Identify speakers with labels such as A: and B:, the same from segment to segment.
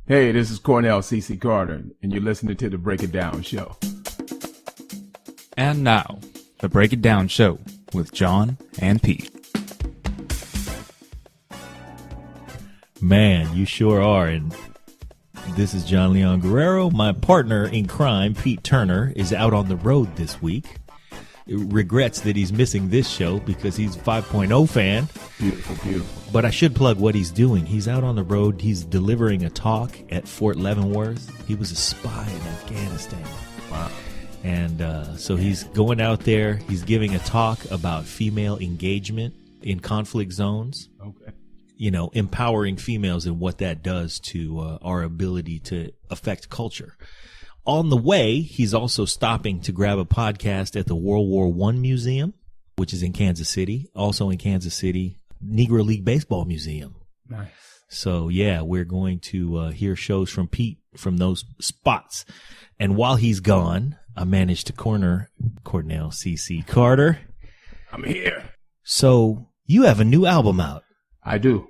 A: Hey, this is Cornell CC Carter, and you're listening to the Break It Down Show.
B: And now, the Break It Down Show with John and Pete.
C: Man, you sure are. And this is John Leon Guerrero. My partner in crime, Pete Turner, is out on the road this week. He regrets that he's missing this show because he's a 5.0 fan.
A: Beautiful, beautiful.
C: But I should plug what he's doing. He's out on the road. He's delivering a talk at Fort Leavenworth. He was a spy in Afghanistan.
A: Wow.
C: And so he's going out there. He's giving a talk about female engagement in conflict zones.
A: Okay.
C: You know, empowering females and what that does to our ability to affect culture. On the way, he's also stopping to grab a podcast at the World War I Museum, which is in Kansas City. Also in Kansas City, Negro League Baseball Museum.
A: Nice.
C: So, yeah, we're going to hear shows from Pete from those spots. And while he's gone, I managed to corner Cornell CC Carter.
A: I'm here.
C: So, you have a new album out.
A: I do.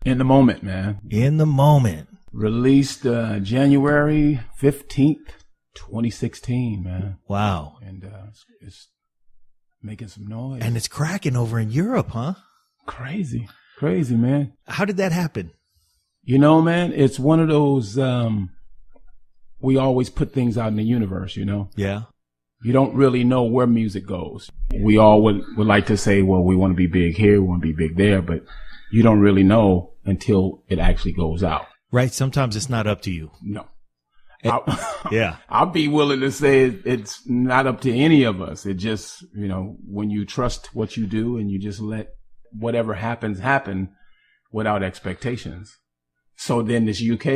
A: In the Moment, man.
C: In the Moment.
A: Released January 15th, 2016, man.
C: Wow.
A: And it's making some noise.
C: And it's cracking over in Europe, huh?
A: Crazy, man.
C: How did that happen?
A: You know, man, it's one of those, we always put things out in the universe, you know?
C: Yeah.
A: You don't really know where music goes. We all would like to say, well, we want to be big here, we want to be big there, but you don't really know until it actually goes out.
C: Right. Sometimes it's not up to you.
A: No.
C: Yeah.
A: I'll be willing to say it's not up to any of us. It just, you know, when you trust what you do and you just let whatever happens happen without expectations. So then this UK,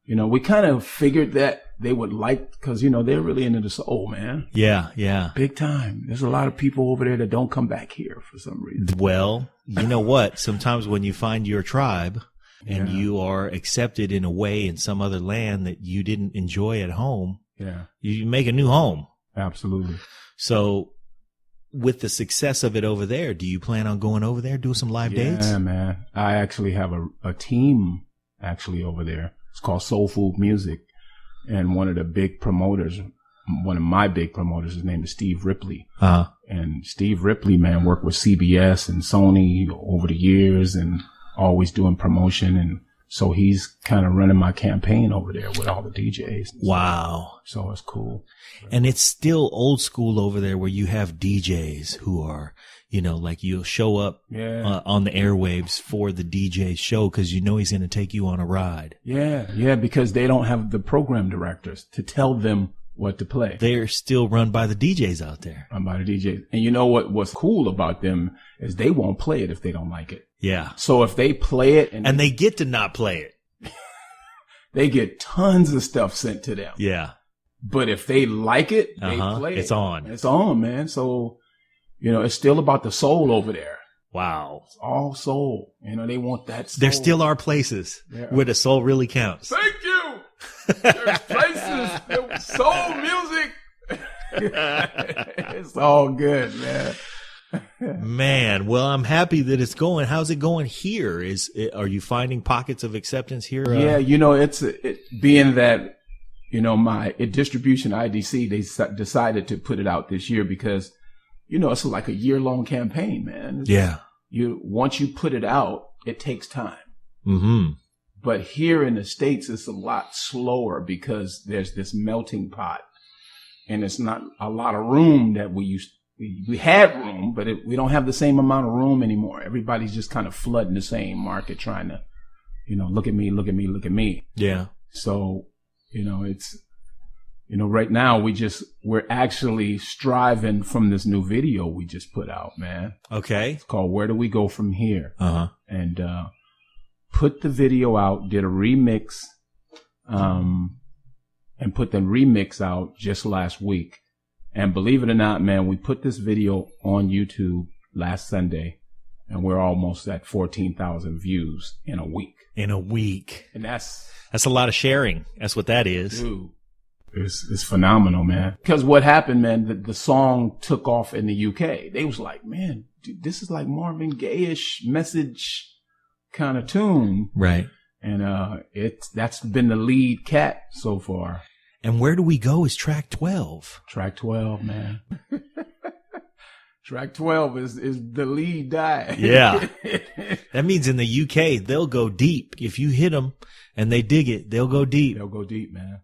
A: you know, we kind of figured that they would like, because, you know, they're really into the soul, man.
C: Yeah, yeah.
A: Big time. There's a lot of people over there that don't come back here for some reason.
C: Well, you know what? Sometimes when you find your tribe and you are accepted in a way in some other land that you didn't enjoy at home, you make a new home.
A: Absolutely.
C: So with the success of it over there, do you plan on going over there, do some live dates?
A: Yeah, man. I actually have a team actually over there. It's called Soul Food Music. And one of the big promoters, one of my big promoters, his name is Steve Ripley.
C: Uh-huh.
A: And Steve Ripley, man, worked with CBS and Sony over the years and always doing promotion. And so he's kind of running my campaign over there with all the DJs.
C: Wow.
A: So it's cool.
C: And it's still old school over there where you have DJs who are, you know, like you'll show up on the airwaves for the DJ show because you know he's going to take you on a ride.
A: Yeah, because they don't have the program directors to tell them what to play.
C: They're still run by the DJs out there.
A: Run by the DJs. And you know what's cool about them is they won't play it if they don't like it.
C: Yeah.
A: So if they play it
C: and they get to not play it,
A: they get tons of stuff sent to them.
C: Yeah.
A: But if they like it, they play it.
C: It's on.
A: It's on, man. So, you know, it's still about the soul over there.
C: Wow.
A: It's all soul. You know, they want that soul.
C: There still are places where the soul really counts.
A: Thank you. There's places with soul music. It's all good, man.
C: Man, well, I'm happy that it's going. How's it going here? Are you finding pockets of acceptance here?
A: Yeah, you know, it's being that, you know, my distribution IDC, they decided to put it out this year because, you know, it's like a year-long campaign, man. Once you put it out, it takes time.
C: Mm-hmm.
A: But here in the States, it's a lot slower because there's this melting pot, and it's not a lot of room that we had room, but we don't have the same amount of room anymore. Everybody's just kind of flooding the same market, trying to, you know, look at me, look at me, look at me.
C: Yeah.
A: So, you know, it's, you know, right now we're actually striving from this new video we just put out, man.
C: Okay.
A: It's called Where Do We Go From Here?
C: Uh-huh.
A: And put the video out, did a remix, and put the remix out just last week. And believe it or not, man, we put this video on YouTube last Sunday, and we're almost at 14,000 views in a week.
C: In a week.
A: And that's
C: a lot of sharing. That's what that is.
A: Dude, it's phenomenal, man. Because what happened, man, the song took off in the UK. They was like, man, dude, this is like Marvin Gaye-ish message kind of tune.
C: Right.
A: And that's been the lead cat so far.
C: And where do we go is track 12.
A: Track 12, man. Track 12 is the lead die.
C: Yeah. That means in the UK, they'll go deep. If you hit them and they dig it, they'll go deep.
A: They'll go deep, man.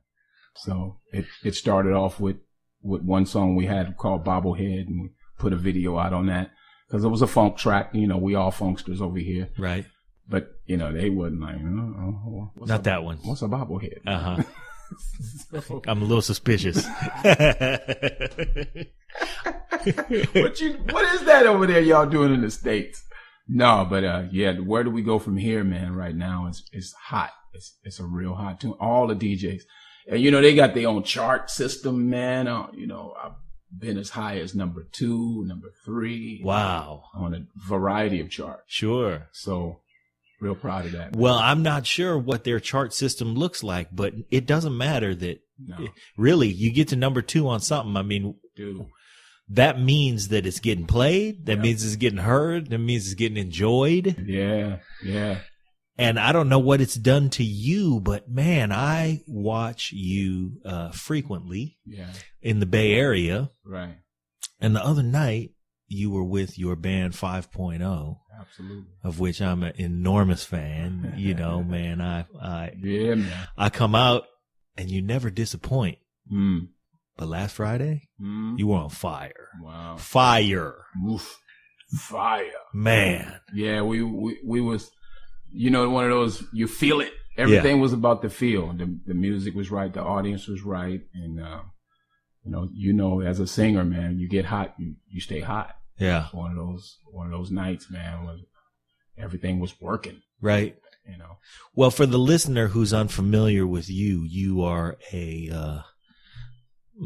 A: So it started off with one song we had called Bobblehead, and we put a video out on that because it was a funk track. You know, we all funksters over here.
C: Right.
A: But, you know, they wasn't like,
C: not that one.
A: What's a bobblehead?
C: Uh-huh. So. I'm a little suspicious.
A: What is that over there y'all doing in the States? No, but yeah, where do we go from here, man? Right now it's hot. It's a real hot tune. All the DJs. And you know, they got their own chart system, man. You know, I've been as high as number 2, number 3.
C: Wow.
A: On a variety of charts.
C: Sure.
A: So real proud of that.
C: Well, I'm not sure what their chart system looks like, but it doesn't matter that really you get to number 2 on something. I mean,
A: dude,
C: that means that it's getting played. That means it's getting heard. That means it's getting enjoyed.
A: Yeah. Yeah.
C: And I don't know what it's done to you, but man, I watch you frequently in the Bay Area.
A: Right.
C: And the other night, you were with your band 5.0.
A: Absolutely.
C: Of which I'm an enormous fan. You know, man,
A: yeah, man.
C: I come out and you never disappoint.
A: Mm.
C: But last Friday, you were on fire.
A: Wow.
C: Fire.
A: Oof. Fire.
C: Man.
A: Yeah, we was, you know, one of those, you feel it. Everything was about the feel. The music was right. The audience was right. And, you know, as a singer, man, you get hot, you stay hot.
C: Yeah.
A: One of those nights, man, when everything was working.
C: Right.
A: You know. Well,
C: for the listener who's unfamiliar with you, you are a,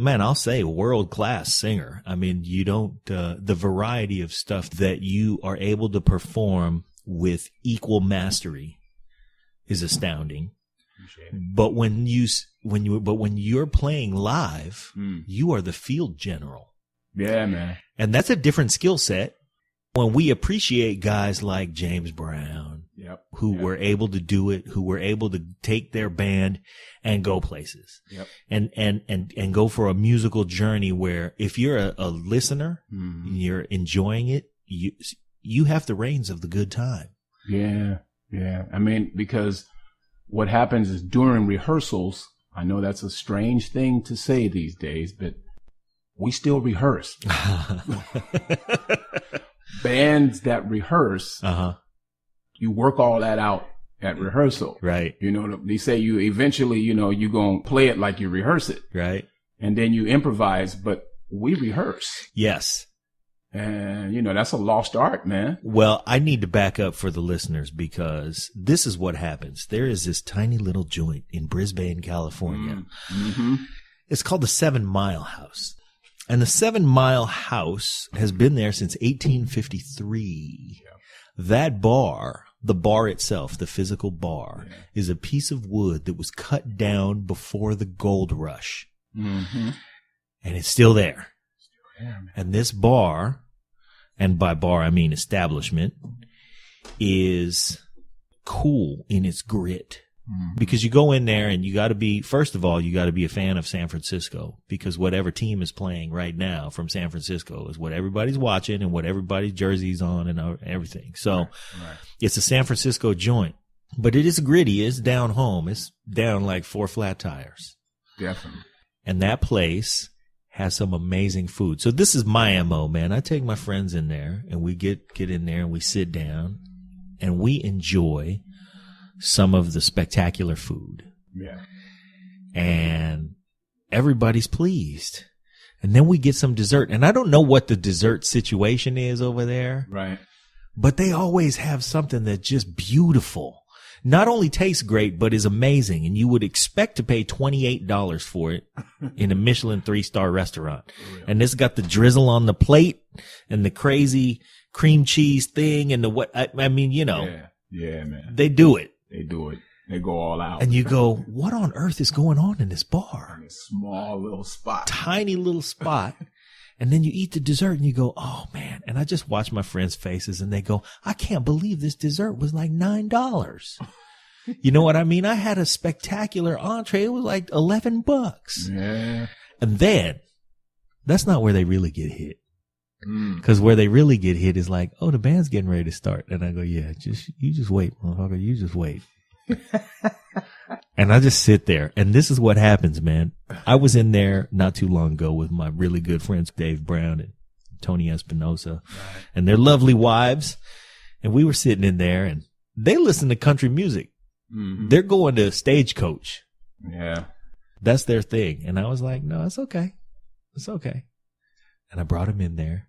C: I'll say a world-class singer. I mean, you don't, the variety of stuff that you are able to perform with equal mastery is astounding. But when you're playing live, you are the field general.
A: Yeah, man.
C: And that's a different skill set. When we appreciate guys like James Brown, who were able to do it, who were able to take their band and go places, and go for a musical journey where if you're a listener, and you're enjoying it, you have the reins of the good time.
A: Yeah, yeah. I mean, because what happens is during rehearsals, I know that's a strange thing to say these days, but we still rehearse. Bands that rehearse, you work all that out at rehearsal.
C: Right.
A: You know, they say you eventually, you know, you going to play it like you rehearse it.
C: Right.
A: And then you improvise, but we rehearse.
C: Yes.
A: And, you know, that's a lost art, man.
C: Well, I need to back up for the listeners because this is what happens. There is this tiny little joint in Brisbane, California. It's called the 7 Mile House. And the 7 Mile House has been there since 1853. Yeah. That bar, the bar itself, the physical bar, is a piece of wood that was cut down before the gold rush. And it's still there. And this bar, and by bar I mean establishment, is cool in its grit. Because you go in there and you got to be, first of all, you got to be a fan of San Francisco, because whatever team is playing right now from San Francisco is what everybody's watching and what everybody's jersey's on and everything. So it's a San Francisco joint, but it is gritty. It's down home. It's down like 4 flat tires.
A: Definitely.
C: And that place has some amazing food. So this is my MO, man. I take my friends in there and we get in there and we sit down and we enjoy some of the spectacular food.
A: Yeah.
C: And everybody's pleased. And then we get some dessert. And I don't know what the dessert situation is over there.
A: Right.
C: But they always have something that's just beautiful. Not only tastes great, but is amazing. And you would expect to pay $28 for it in a Michelin 3-star restaurant. Yeah. And this got the drizzle on the plate and the crazy cream cheese thing and the what, I mean, you know.
A: Yeah, man.
C: They do it.
A: They do it. They go all out.
C: And you go, what on earth is going on in this bar?
A: In a small little spot.
C: Tiny little spot. And then you eat the dessert and you go, oh man. And I just watch my friends' faces and they go, I can't believe this dessert was like $9. You know what I mean? I had a spectacular entree. It was like $11.
A: Yeah.
C: And then that's not where they really get hit. Because where they really get hit is like, oh, the band's getting ready to start. And I go, yeah, you just wait, motherfucker. You just wait. And I just sit there. And this is what happens, man. I was in there not too long ago with my really good friends, Dave Brown and Tony Espinosa, and their lovely wives. And we were sitting in there and they listen to country music. Mm-hmm. They're going to Stagecoach.
A: Yeah.
C: That's their thing. And I was like, no, it's okay. It's okay. And I brought them in there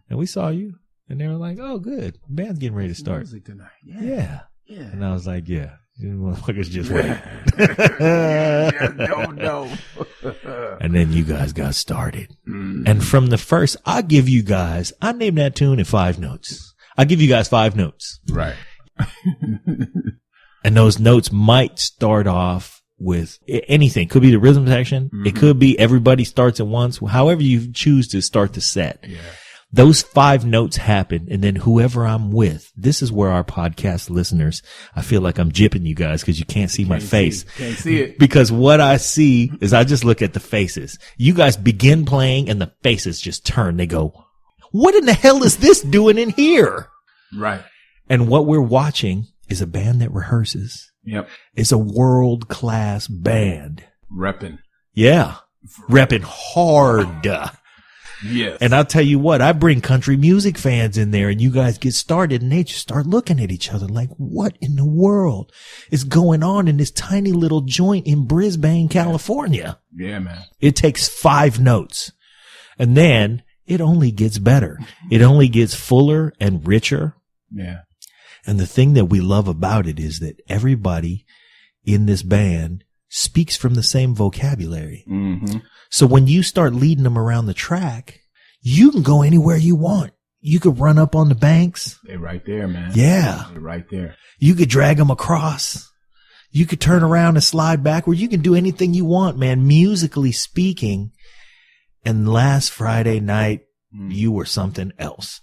C: and we saw you and they were like, oh, good. The band's getting ready to start.
A: Music tonight.
C: Yeah. And I was like, yeah, you motherfuckers just wait.
A: No.
C: And then you guys got started. And from the first, I named that tune in 5 notes. I give you guys 5 notes.
A: Right.
C: And those notes might start off with anything. Could be the rhythm section. Mm-hmm. It could be everybody starts at once. However you choose to start the set. Yeah. Those 5 notes happen. And then whoever I'm with, this is where our podcast listeners, I feel like I'm jipping you guys because you can't see my face.
A: Can't see it.
C: Because what I see is I just look at the faces. You guys begin playing and the faces just turn. They go, what in the hell is this doing in here?
A: Right.
C: And what we're watching is a band that rehearses.
A: Yep.
C: It's a world-class band.
A: Repping.
C: Yeah. Repping hard.
A: Yes.
C: And I'll tell you what, I bring country music fans in there and you guys get started and they just start looking at each other like, what in the world is going on in this tiny little joint in Brisbane, California?
A: Yeah, man.
C: It takes 5 notes and then it only gets better. It only gets fuller and richer.
A: Yeah.
C: And the thing that we love about it is that everybody in this band speaks from the same vocabulary. Mm-hmm. So when you start leading them around the track, you can go anywhere you want. You could run up on the banks.
A: They're right there, man.
C: Yeah.
A: They're right there.
C: You could drag them across. You could turn around and slide backward. You can do anything you want, man, musically speaking. And last Friday night, you were something else.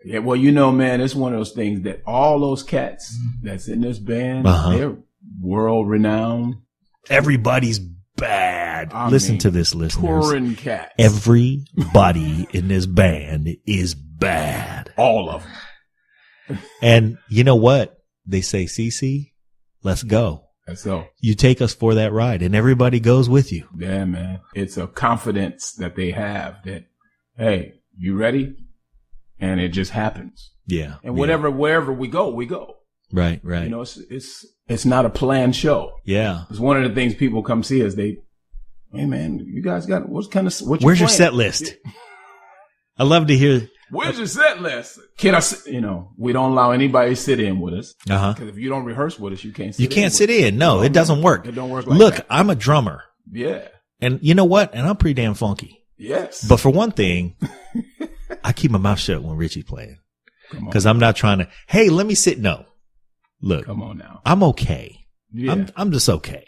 A: Yeah, well, you know, man, it's one of those things that all those cats that's in this band, they're world renowned.
C: Everybody's bad. Listen to this, listeners.
A: Touring cats.
C: Everybody in this band is bad.
A: All of them.
C: And you know what? They say, CC, let's go.
A: Let's go.
C: You take us for that ride and everybody goes with you.
A: Yeah, man. It's a confidence that they have that, hey, you ready? And it just happens.
C: Yeah.
A: And wherever we go, we go.
C: Right, right.
A: You know, it's not a planned show.
C: Yeah.
A: It's one of the things people come see us. Hey man, you guys got,
C: where's your set list? I love to hear.
A: Where's your set list? We don't allow anybody to sit in with us. Because if you don't rehearse with us, you can't sit in.
C: You can't sit in. No, it doesn't work.
A: It don't work like
C: Look,
A: that.
C: I'm a drummer.
A: Yeah.
C: And you know what? And I'm pretty damn funky.
A: Yes.
C: But for one thing, I keep my mouth shut when Richie's playing. Because I'm not trying to, hey, let me sit. No. Look.
A: Come on now.
C: I'm okay.
A: Yeah.
C: I'm just okay.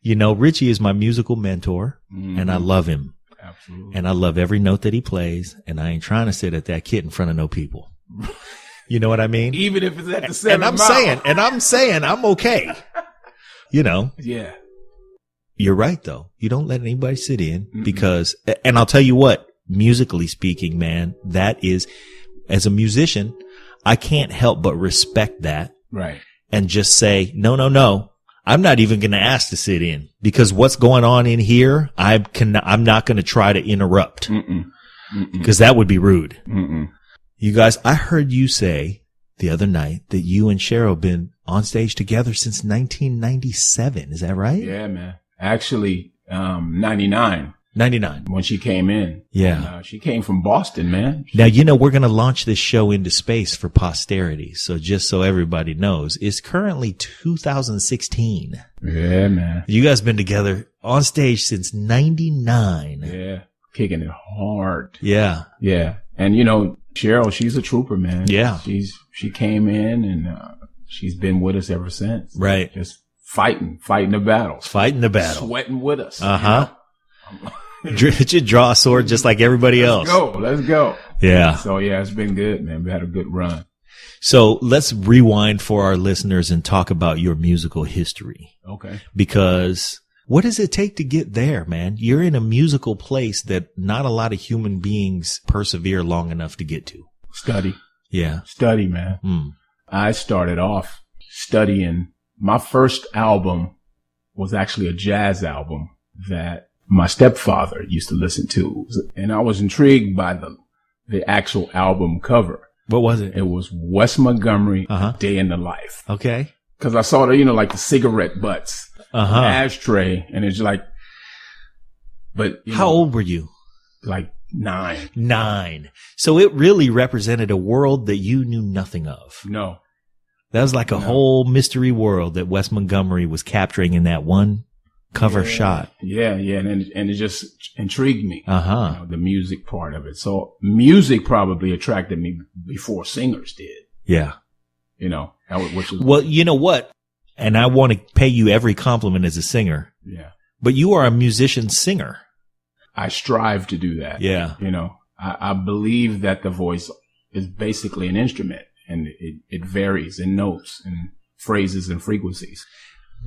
C: You know, Richie is my musical mentor and I love him.
A: Absolutely.
C: And I love every note that he plays. And I ain't trying to sit at that kid in front of no people. You know what I mean?
A: Even if it's at the 7
C: And I'm saying I'm okay. You know?
A: Yeah.
C: You're right though. You don't let anybody sit in because, and I'll tell you what, musically speaking, man, that is, as a musician, I can't help but respect that.
A: Right.
C: And just say, no. I'm not even going to ask to sit in because what's going on in here, I'm not going to try to interrupt because that would be rude. You guys, I heard you say the other night that you and Cheryl have been on stage together since 1997. Is that right?
A: Yeah, man. Actually, 99.
C: 99.
A: When she came in.
C: Yeah.
A: And, she came from Boston, man.
C: Now, you know, we're going to launch this show into space for posterity. So just so everybody knows, it's currently 2016.
A: Yeah, man.
C: You guys been together on stage since 99.
A: Yeah. Kicking it hard.
C: Yeah.
A: Yeah. And, you know, Cheryl, she's a trooper, man.
C: Yeah.
A: She came in and, she's been with us ever since.
C: Right.
A: Just fighting the battles.
C: Fighting the battle.
A: Sweating with us.
C: Uh-huh. Just draw a sword just like everybody else.
A: Let's go.
C: Yeah.
A: So yeah, it's been good, man. We had a good run.
C: So let's rewind for our listeners and talk about your musical history.
A: Okay.
C: Because what does it take to get there, man? You're in a musical place that not a lot of human beings persevere long enough to get to.
A: Study.
C: Yeah.
A: Study, man. I started off studying. My first album was actually a jazz album that my stepfather used to listen to. And I was intrigued by the actual album cover.
C: What was it?
A: It was Wes Montgomery, Day in the Life.
C: Okay.
A: Cause I saw the, like the cigarette butts, the ashtray, and it's like, but
C: how old were you?
A: Like 9.
C: 9. So it really represented a world that you knew nothing of.
A: No.
C: That was like a whole mystery world that Wes Montgomery was capturing in that one cover shot.
A: Yeah. And it just intrigued me. The music part of it. So music probably attracted me before singers did.
C: Yeah.
A: Which was,
C: well, you know what? And I want to pay you every compliment as a singer.
A: Yeah.
C: But you are a musician singer.
A: I strive to do that.
C: Yeah.
A: I believe that the voice is basically an instrument, and it varies in notes and phrases and frequencies.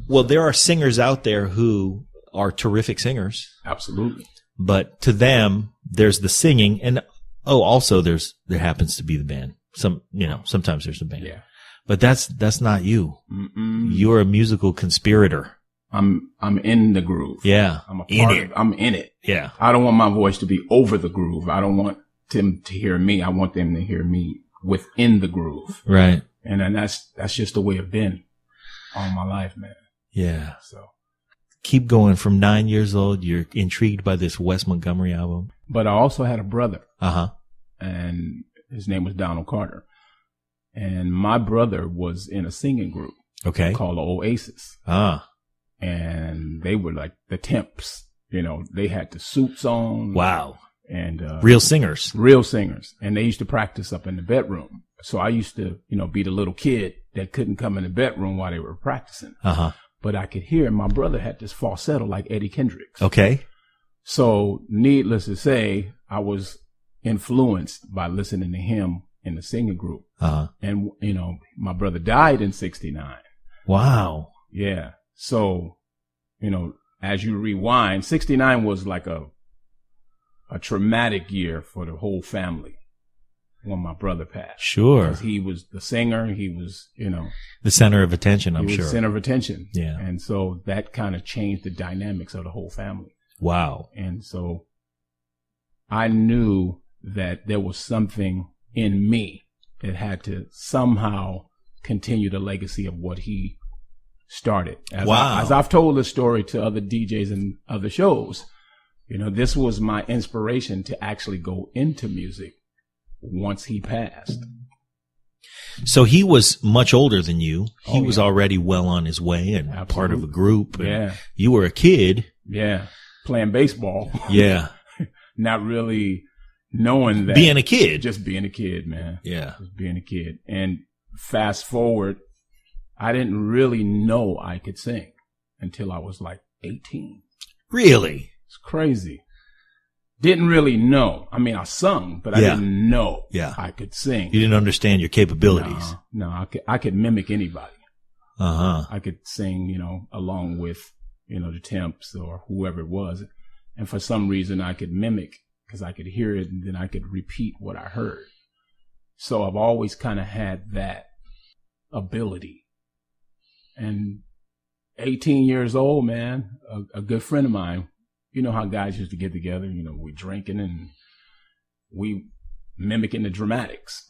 C: Well, there are singers out there who are terrific singers.
A: Absolutely.
C: But to them, there's the singing, and also there happens to be the band. Sometimes there's a band.
A: Yeah.
C: But that's not you.
A: Mm-mm.
C: You're a musical conspirator.
A: I'm in the groove.
C: Yeah.
A: I'm I'm in it.
C: Yeah.
A: I don't want my voice to be over the groove. I don't want them to hear me. I want them to hear me within the groove.
C: Right.
A: And then that's just the way I've been all my life, man.
C: Yeah.
A: So
C: keep going. From 9 years old, you're intrigued by this Wes Montgomery album.
A: But I also had a brother.
C: And
A: his name was Donald Carter. And my brother was in a singing group.
C: Okay.
A: Called the Oasis. And they were like the Temps. They had the suits on.
C: Wow.
A: And
C: real singers.
A: And they used to practice up in the bedroom. So I used to, be the little kid that couldn't come in the bedroom while they were practicing. But I could hear my brother had this falsetto like Eddie Kendricks.
C: Okay.
A: So needless to say, I was influenced by listening to him in the singing group. And, my brother died in 1969.
C: Wow.
A: Yeah. So, as you rewind, 1969 was like a traumatic year for the whole family when my brother passed.
C: Sure.
A: Because he was the singer. He was,
C: the center of attention, I'm sure.
A: The center of attention.
C: Yeah.
A: And so that kind of changed the dynamics of the whole family.
C: Wow.
A: And so I knew that there was something in me that had to somehow continue the legacy of what he started. As I've told this story to other DJs and other shows, this was my inspiration to actually go into music once he passed.
C: So he was much older than you. He was already well on his way and part of a group.
A: Yeah.
C: You were a kid.
A: Yeah. Playing baseball.
C: Yeah.
A: Not really knowing that.
C: Being a kid.
A: Just being a kid, man.
C: Yeah.
A: Just being a kid. And fast forward, I didn't really know I could sing until I was like 18.
C: Really?
A: It's crazy. Didn't really know. I mean, I sung, but I didn't know I could sing.
C: You didn't understand your capabilities.
A: No, I could mimic anybody.
C: Uh-huh.
A: I could sing, along with, the Temps or whoever it was. And for some reason I could mimic because I could hear it and then I could repeat what I heard. So I've always kind of had that ability. And 18 years old, man, a good friend of mine, you know how guys used to get together, we drinking and we mimicking the dramatics.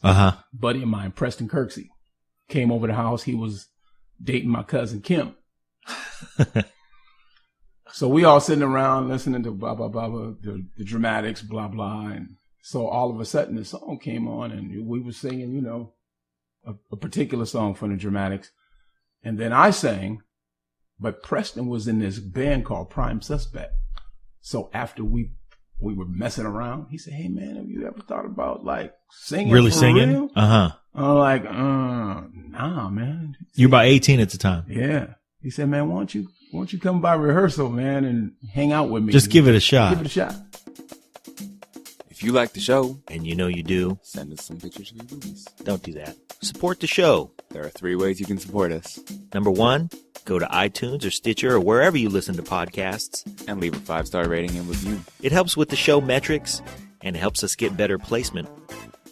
A: Buddy of mine, Preston Kirksey, came over the house. He was dating my cousin Kim. So we all sitting around listening to blah, blah, blah, blah, the dramatics, blah, blah. And so all of a sudden the song came on and we were singing, a particular song from the dramatics. And then I sang, but Preston was in this band called Prime Suspect. So after we were messing around, he said, "Hey man, have you ever thought about like singing?
C: Really
A: for
C: singing?
A: Real?" I'm like, nah, man.
C: You're about 18 at the time.
A: Yeah. He said, "Man, why don't you come by rehearsal, man, and hang out with me?
C: Just give it a shot.
A: Give it a shot."
B: If you like the show,
C: and you know you do,
B: send us some pictures of your movies.
C: Don't do that. Support the show.
D: There are 3 ways you can support us.
C: Number 1, go to iTunes or Stitcher or wherever you listen to podcasts.
D: And leave a 5-star rating and review.
C: It helps with the show metrics and helps us get better placement.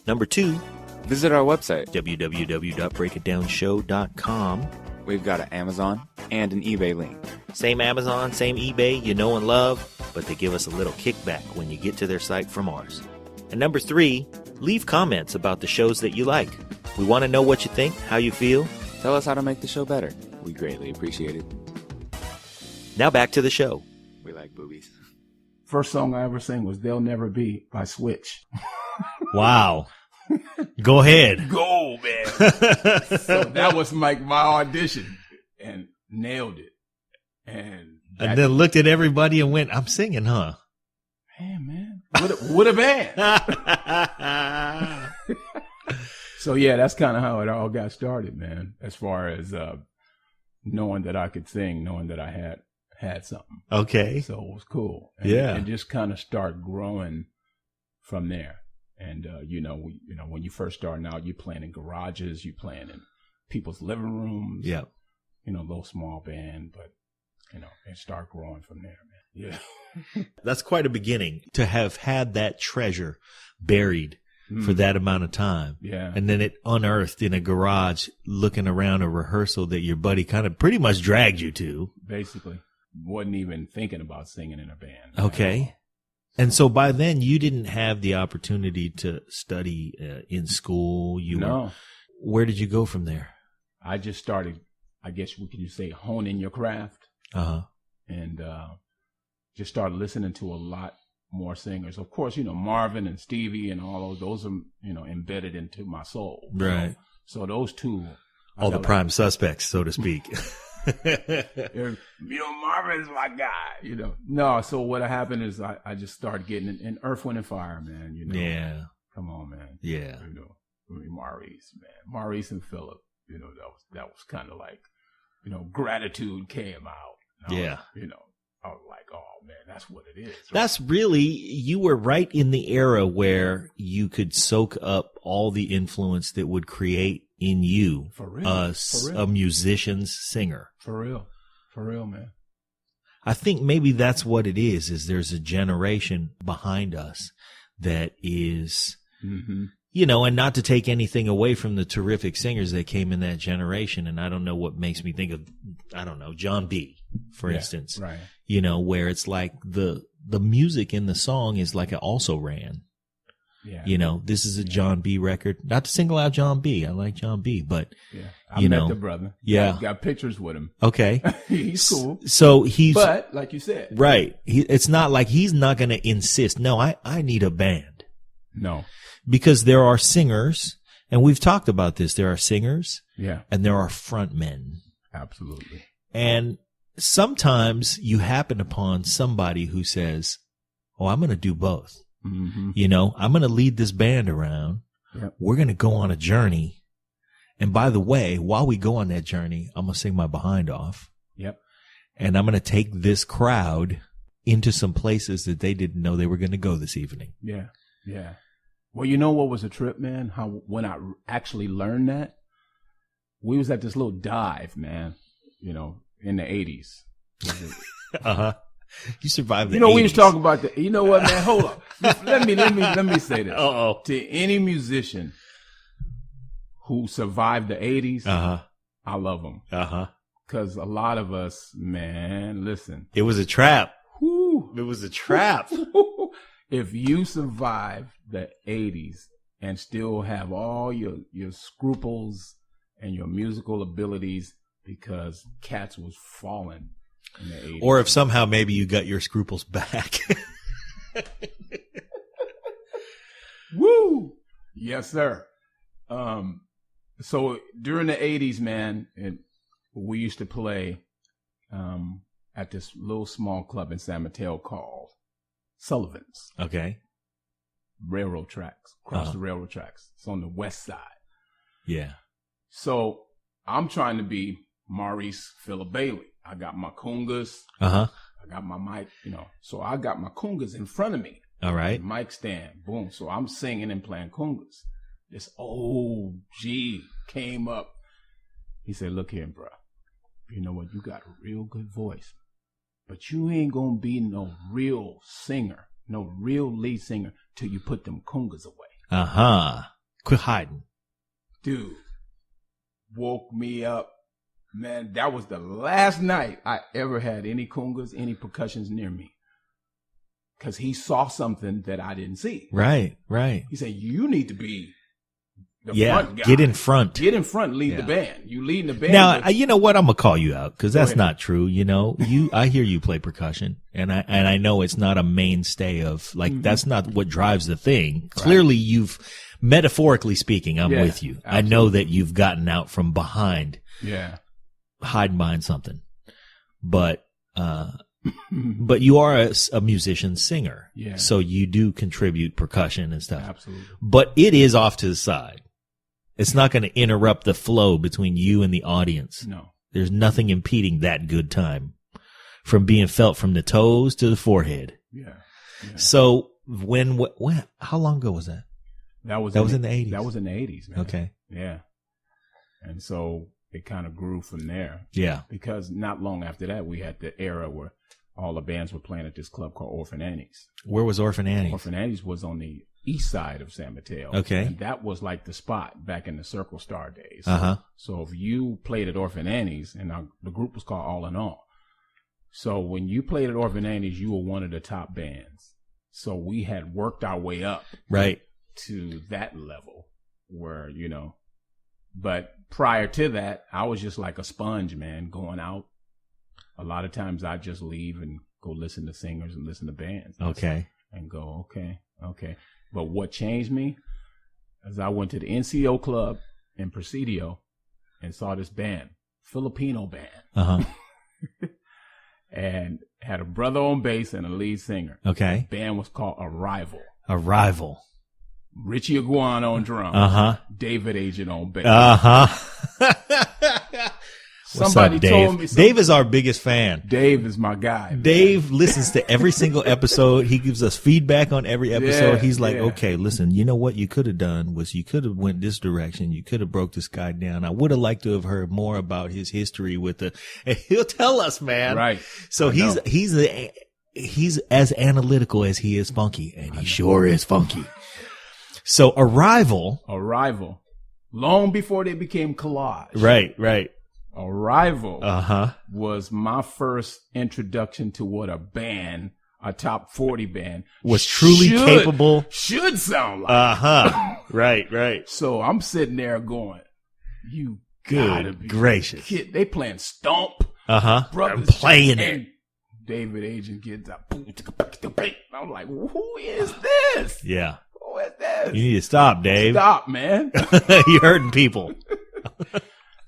C: Number 2,
D: visit our website,
C: www.breakitdownshow.com.
D: We've got an Amazon and an eBay link.
C: Same Amazon, same eBay, you know and love, but they give us a little kickback when you get to their site from ours. And number 3, leave comments about the shows that you like. We want to know what you think, how you feel.
D: Tell us how to make the show better. We greatly appreciate it.
C: Now back to the show.
D: We like boobies.
A: First song I ever sang was They'll Never Be by Switch.
C: Wow. Go ahead.
A: Go, man. So that was my audition and nailed it. And
C: then looked at everybody and went, I'm singing, huh?
A: Man. What a band. So, yeah, that's kind of how it all got started, man, as far as knowing that I could sing, knowing that I had something.
C: Okay.
A: So it was cool. And just kind of start growing from there. And, when you first starting out, you're playing in garages, you're playing in people's living rooms.
C: Yeah.
A: Little small band, but, and start growing from there, man. Yeah.
C: That's quite a beginning to have had that treasure buried for that amount of time.
A: Yeah.
C: And then it unearthed in a garage looking around a rehearsal that your buddy kind of pretty much dragged you to.
A: Basically. Wasn't even thinking about singing in a band.
C: Okay. And so by then you didn't have the opportunity to study in school. Where did you go from there?
A: I just started, I guess what can you say, honing your craft.
C: Uh-huh.
A: And just started listening to a lot more singers. Of course, Marvin and Stevie and all those are, embedded into my soul.
C: Right.
A: So those two.
C: All the prime suspects, so to speak.
A: Marvin's my guy, No, so what happened is I just started getting in Earth, Wind, and Fire, man.
C: Yeah.
A: Come on, man.
C: Yeah.
A: Maurice, man. Maurice and Philip, that was kind of like, Gratitude came out.
C: Yeah.
A: I was like, oh, man, that's what it is. Right?
C: That's really, you were right in the era where you could soak up all the influence that would create in you a musician's singer.
A: For real, man.
C: I think maybe that's what it is there's a generation behind us that is, and not to take anything away from the terrific singers that came in that generation. And I don't know what makes me think of, John B., for instance,
A: right.
C: Where it's like the music in the song is like it also ran. Yeah. This is a John B. record. Not to single out John B. I like John B. But,
A: I met the brother.
C: Yeah.
A: Got pictures with him.
C: Okay.
A: He's cool.
C: So
A: but like you said.
C: Right. It's not like he's not going to insist. No, I need a band.
A: No.
C: Because there are singers, and we've talked about this. There are singers.
A: Yeah.
C: And there are frontmen.
A: Absolutely.
C: And sometimes you happen upon somebody who says, oh, I'm going to do both.
A: Mm-hmm.
C: I'm going to lead this band around.
A: Yep.
C: We're going to go on a journey. And by the way, while we go on that journey, I'm going to sing my behind off.
A: Yep.
C: And I'm going to take this crowd into some places that they didn't know they were going to go this evening.
A: Yeah. Yeah. Well, you know what was a trip, man? When I actually learned that, we was at this little dive, man, in the 80s.
C: Uh-huh. You survived the
A: 80s.
C: we
A: was talking about you know what, man? Hold on. Let me say this.
C: Uh-oh.
A: To any musician who survived the 80s, I love them. Because a lot of us, man, listen.
C: It was a trap.
A: Whew.
C: It was a trap.
A: If you survive the 80s and still have all your scruples and your musical abilities because cats was falling in the 80s.
C: Or if somehow maybe you got your scruples back.
A: Woo! Yes, sir. So during the 80s, man, we used to play at this little small club in San Mateo called Sullivan's.
C: Okay.
A: Railroad tracks, across the railroad tracks. It's on the west side.
C: Yeah.
A: So I'm trying to be Maurice Philip Bailey. I got my congas.
C: I
A: got my mic, So I got my congas in front of me.
C: All right.
A: Mic stand, boom. So I'm singing and playing congas. This OG came up. He said, look here, bro. You know what? You got a real good voice. But you ain't going to be no real singer, no real lead singer till you put them congas away.
C: Uh-huh. Quit hiding.
A: Dude, woke me up. Man, that was the last night I ever had any congas, any percussions near me. Because he saw something that I didn't see.
C: Right, right.
A: He said, you need to be the
C: Yeah,
A: front guy.
C: get in front.
A: Get in front, lead
C: Yeah.
A: the band. You leading the band.
C: Now, you know what? I'm gonna call you out because that's
A: ahead.
C: not true. You know, I hear you play percussion, and I know it's not a mainstay of like that's not what drives the thing. Clearly, you've metaphorically speaking, I'm
A: Yeah,
C: with you. I
A: absolutely.
C: know that you've gotten out from behind,
A: Yeah.
C: hiding behind something, but you are a musician singer,
A: Yeah.
C: so you do contribute percussion and stuff.
A: Absolutely.
C: But it is off to the side. It's not going to interrupt the flow between you and the audience.
A: No.
C: There's nothing impeding that good time from being felt from the toes to the forehead.
A: Yeah.
C: So when how long ago was that?
A: That was
C: in the 80s.
A: That was in the 80s, man.
C: Okay.
A: Yeah. And so it kind of grew from there.
C: Yeah.
A: Because not long after that, we had the era where all the bands were playing at this club called Orphan Annie's.
C: Where was Orphan Annie's?
A: Orphan Annie's was on the east side of San Mateo.
C: Okay.
A: And that was like the spot back in the Circle Star days.
C: Uh-huh.
A: So if you played at Orphan Annie's, and the group was called All in All. So when you played at Orphan Annie's, you were one of the top bands. So we had worked our way up
C: Right.
A: to that level where, but prior to that, I was just like a sponge, man, going out. A lot of times I just leave and go listen to singers and listen to bands.
C: Okay.
A: And go, okay. But what changed me is I went to the NCO club in Presidio and saw this band, Filipino band,
C: Uh-huh.
A: and had a brother on bass and a lead singer.
C: Okay.
A: The band was called Arrival.
C: Arrival.
A: Richie Iguan on drums.
C: Uh-huh.
A: David Agent on bass.
C: Uh-huh. What's
A: Somebody
C: up, Dave?
A: told me.
C: Dave is our biggest fan.
A: Dave is my guy. Man.
C: Dave listens to every single episode. He gives us feedback on every episode.
A: Yeah,
C: He's like,
A: yeah.
C: okay, listen, you know what you could have done was you could have went this direction. You could have broke this guy down. I would have liked to have heard more about his history with the, and he'll tell us, man.
A: Right.
C: So
A: I know.
C: he's as analytical as he is funky, and he sure is funky. So Arrival.
A: Long before they became Collage.
C: Right.
A: Arrival
C: Uh-huh.
A: was my first introduction to what a top 40 band
C: Was truly capable.
A: should sound like.
C: Uh-huh. Right.
A: So I'm sitting there going, you gotta
C: Good
A: be
C: gracious.
A: kid. They playing Stomp.
C: Uh-huh.
A: Brothers
C: I'm playing
A: and
C: it.
A: David Agent gets up. I'm like, who is this?
C: Yeah.
A: Who is this?
C: You need to stop, Dave.
A: Stop, man.
C: You're hurting people.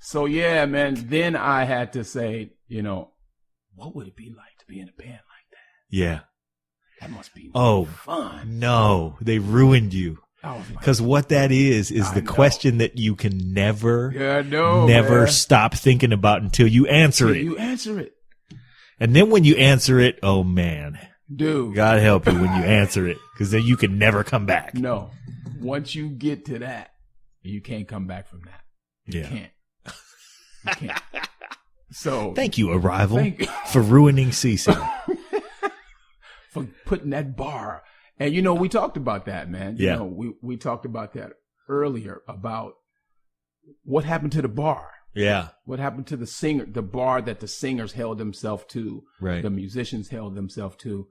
A: So yeah, man. Then I had to say, what would it be like to be in a band like that?
C: Yeah.
A: That must be
C: Oh,
A: fun.
C: no. They ruined you.
A: I was like,
C: Because what that is
A: I
C: the
A: know.
C: question that you can never
A: man.
C: stop thinking about until you answer it.
A: You answer it,
C: And then when you answer it, oh man,
A: dude.
C: God help you when you answer it. Because then you can never come back.
A: No, once you get to that, you can't come back from that. You
C: Yeah.
A: can't. You can't. So
C: Thank you, Arrival,
A: Thank you.
C: for ruining CC.
A: for putting that bar. And we talked about that, man.
C: Yeah.
A: We talked about that earlier about what happened to the bar.
C: Yeah.
A: What happened to the bar that the singers held themselves to,
C: Right.
A: the musicians held themselves to,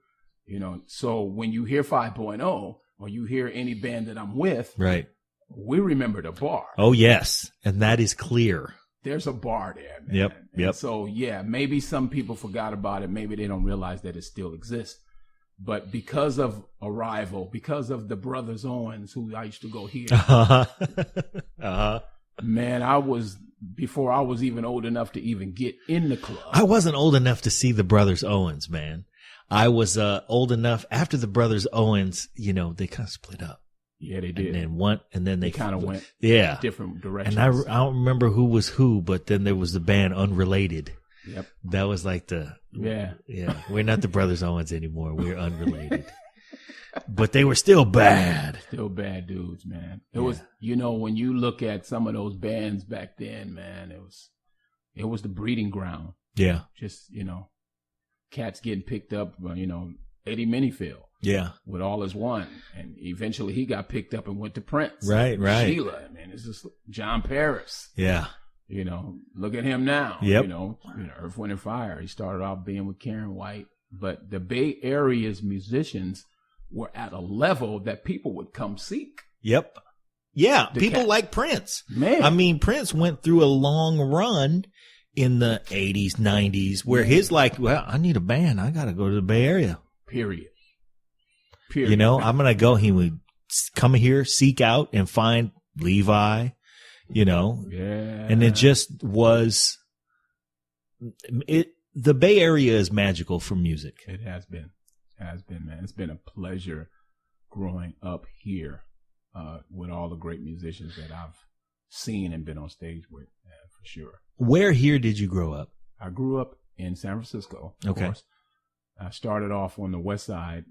A: So when you hear 5.0 or you hear any band that I'm with,
C: Right.
A: we remember the bar.
C: Oh, yes. And that is clear.
A: There's a bar there, man.
C: Yep,
A: And
C: yep.
A: so, yeah, maybe some people forgot about it. Maybe they don't realize that it still exists. But because of Arrival, because of the Brothers Owens, who I used to go hear,
C: Uh-huh.
A: man, before I was even old enough to even get in the club.
C: I wasn't old enough to see the Brothers Owens, man. I was old enough after the Brothers Owens, they kind of split up.
A: Yeah, they did.
C: And then they
A: kind of went
C: yeah.
A: different directions.
C: And I don't remember who was who, but then there was the band Unrelated.
A: Yep.
C: That was like
A: Yeah.
C: we're not the Brothers Owens anymore. We're Unrelated. but they were still bad.
A: Still bad dudes, man. It was, when you look at some of those bands back then, man, it was the breeding ground.
C: Yeah.
A: Just, cats getting picked up, Eddie Minifield.
C: Yeah.
A: With All Is One. And eventually he got picked up and went to Prince.
C: Right.
A: Sheila, man, it's just John Paris.
C: Yeah.
A: Look at him now.
C: Yep.
A: Earth, Wind and Fire. He started off being with Karen White. But the Bay Area's musicians were at a level that people would come seek.
C: Yep. Yeah. People like Prince.
A: Man.
C: I mean, Prince went through a long run in the 80s, 90s where his I need a band. I got to go to the Bay Area.
A: Period.
C: I'm going to go. He would come here, seek out and find Levi,
A: Yeah.
C: And it just was the Bay Area is magical for music.
A: It has been, man. It's been a pleasure growing up here with all the great musicians that I've seen and been on stage with, for sure.
C: Where here did you grow up?
A: I grew up in San Francisco, of course. I started off on the west side,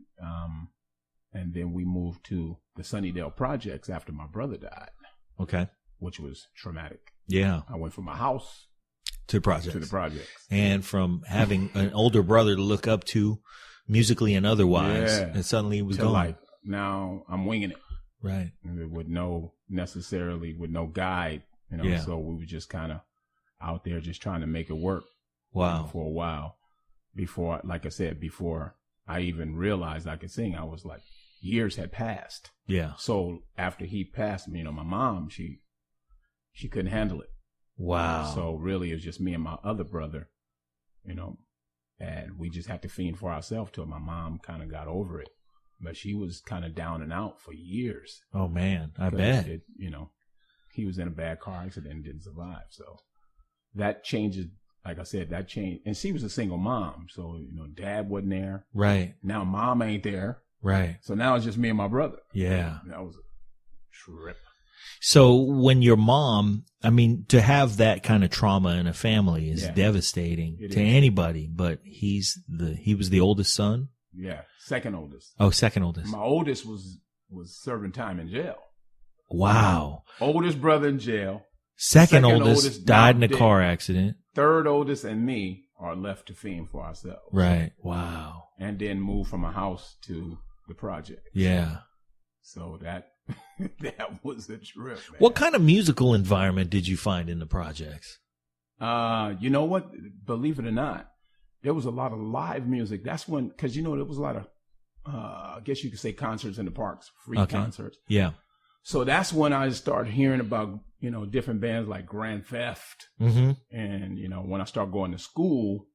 A: and then we moved to the Sunnydale Projects after my brother died.
C: Okay.
A: Which was traumatic.
C: Yeah.
A: I went from my house
C: to the projects. And from having an older brother to look up to musically and otherwise, and suddenly it was gone.
A: Now I'm winging it.
C: Right.
A: With no guide, so we were just kind of out there just trying to make it work.
C: Wow.
A: For a while. Before I even realized I could sing, I was like, years had passed.
C: Yeah.
A: So after he passed, my mom, she couldn't handle it.
C: Wow.
A: So really it was just me and my other brother, and we just had to fend for ourselves till my mom kind of got over it. But she was kind of down and out for years.
C: Oh man, I bet.
A: He was in a bad car accident and didn't survive. So that changes, like I said, that changed. And she was a single mom. So, dad wasn't there.
C: Right.
A: Now mom ain't there.
C: Right.
A: So now it's just me and my brother.
C: Yeah.
A: That was a trip.
C: So when your mom, to have that kind of trauma in a family is devastating to anybody, but he was the oldest son?
A: Yeah. Second oldest.
C: Oh, second oldest.
A: My oldest was serving time in jail.
C: Wow.
A: Oldest brother in jail.
C: Second oldest died in a car accident.
A: Third oldest and me are left to fend for ourselves.
C: Right. Wow.
A: And then move from a house to the project.
C: Yeah.
A: So that was a trip, man.
C: What kind of musical environment did you find in the projects?
A: You know what? Believe it or not, there was a lot of live music. That's when, because there was a lot of, I guess you could say concerts in the parks, free concerts.
C: Yeah.
A: So that's when I started hearing about, different bands like Grand Theft.
C: Mm-hmm.
A: And, when I started going to school,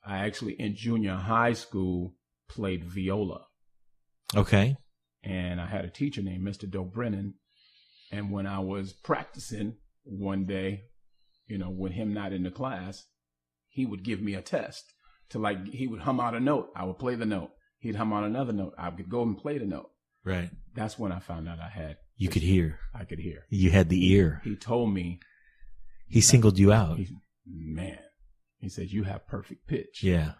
A: I actually in junior high school played viola.
C: Okay.
A: And I had a teacher named Mr. Doe Brennan. And when I was practicing one day, with him not in the class, he would give me a test he would hum out a note. I would play the note. He'd hum out another note. I could go and play the note.
C: Right.
A: That's when I found out
C: you could hear.
A: I could hear.
C: You had the ear.
A: He told me.
C: He singled you out.
A: He said, you have perfect pitch.
C: Yeah.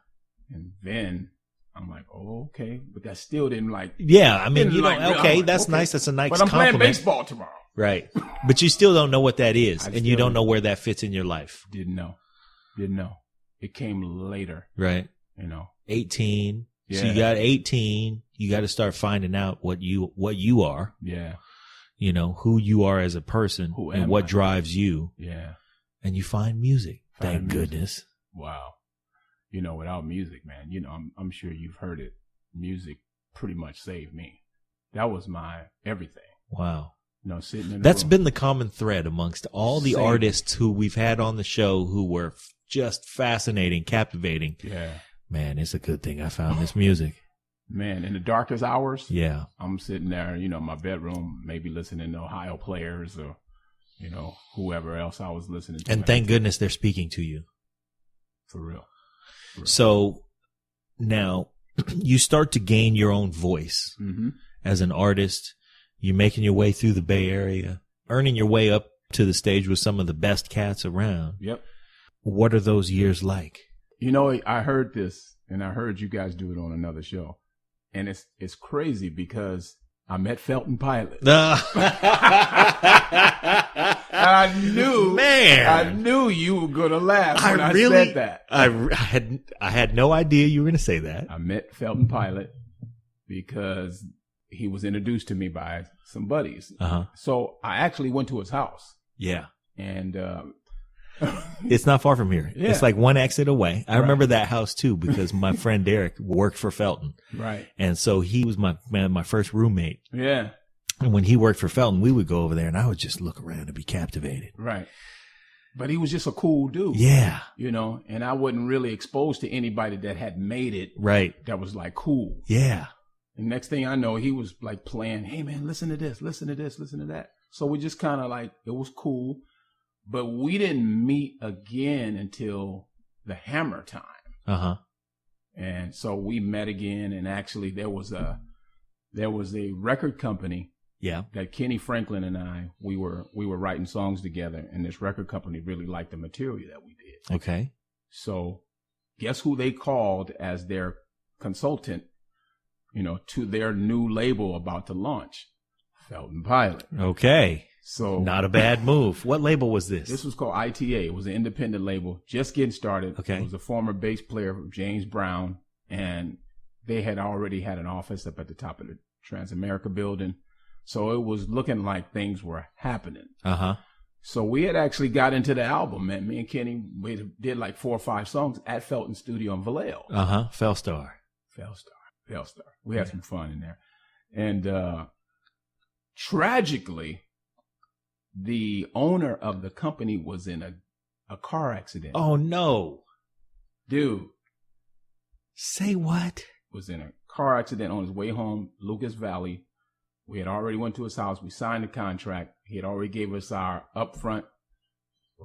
A: And then I'm like, oh, okay. But that still didn't
C: Yeah. That's nice. That's a nice
A: But I'm
C: compliment.
A: playing baseball tomorrow.
C: Right. But you still don't know what that is. And you don't know where that fits in your life.
A: Didn't know. It came later.
C: Right. 18. Yeah. So you got 18. You got to start finding out what you are.
A: Yeah.
C: Who you are as a person and what drives you.
A: Yeah.
C: And you find music. Thank goodness.
A: Wow. Without music, man, I'm sure you've heard it. Music pretty much saved me. That was my everything.
C: Wow.
A: Sitting in
C: That's been the common thread amongst all the artists who we've had on the show who were just fascinating, captivating.
A: Yeah.
C: Man, it's a good thing I found this music.
A: Man, in the darkest hours.
C: Yeah.
A: I'm sitting there, in my bedroom, maybe listening to Ohio Players or, whoever else I was listening to.
C: And thank goodness they're speaking to you.
A: For real.
C: So now you start to gain your own voice as an artist. You're making your way through the Bay Area, earning your way up to the stage with some of the best cats around.
A: Yep.
C: What are those years like?
A: I heard this, and I heard you guys do it on another show. And it's crazy because I met Felton Pilot. I knew you were gonna laugh when I said that.
C: I had no idea you were gonna say that.
A: I met Felton Pilot because he was introduced to me by some buddies. So I actually went to his house.
C: Yeah.
A: And
C: it's not far from here.
A: Yeah.
C: It's like one exit away. I remember that house too because my friend Derek worked for Felton.
A: Right.
C: And so he was my first roommate.
A: Yeah.
C: And when he worked for Felton, we would go over there and I would just look around and be captivated.
A: Right. But he was just a cool dude.
C: Yeah.
A: You know, and I wasn't really exposed to anybody that had made it.
C: Right.
A: That was like cool.
C: Yeah.
A: And next thing I know, he was like playing, hey man, listen to this, listen to this, listen to that. So we just kind of like, it was cool. But we didn't meet again until the Hammer time. And so we met again, and actually there was a record company.
C: Yeah.
A: That Kenny Franklin and I, we were writing songs together, and this record company really liked the material that we did.
C: Okay. So
A: guess who they called as their consultant, you know, to their new label about to launch? Felton Pilot.
C: Okay.
A: So
C: not a bad move. What label was this?
A: This was called ITA. It was an independent label, just getting started.
C: Okay.
A: It was a former bass player, James Brown, and they had already had an office up at the top of the Transamerica building. So it was looking like things were happening. So we had actually got into the album, man. Me and Kenny, we did like 4 or 5 songs at Felton Studio in Vallejo.
C: Fellstar.
A: We had some fun in there. And tragically, the owner of the company was in a car accident.
C: Oh, no.
A: Dude.
C: Say what?
A: Was in a car accident on his way home, Lucas Valley. We had already went to his house. We signed the contract. He had already gave us our upfront.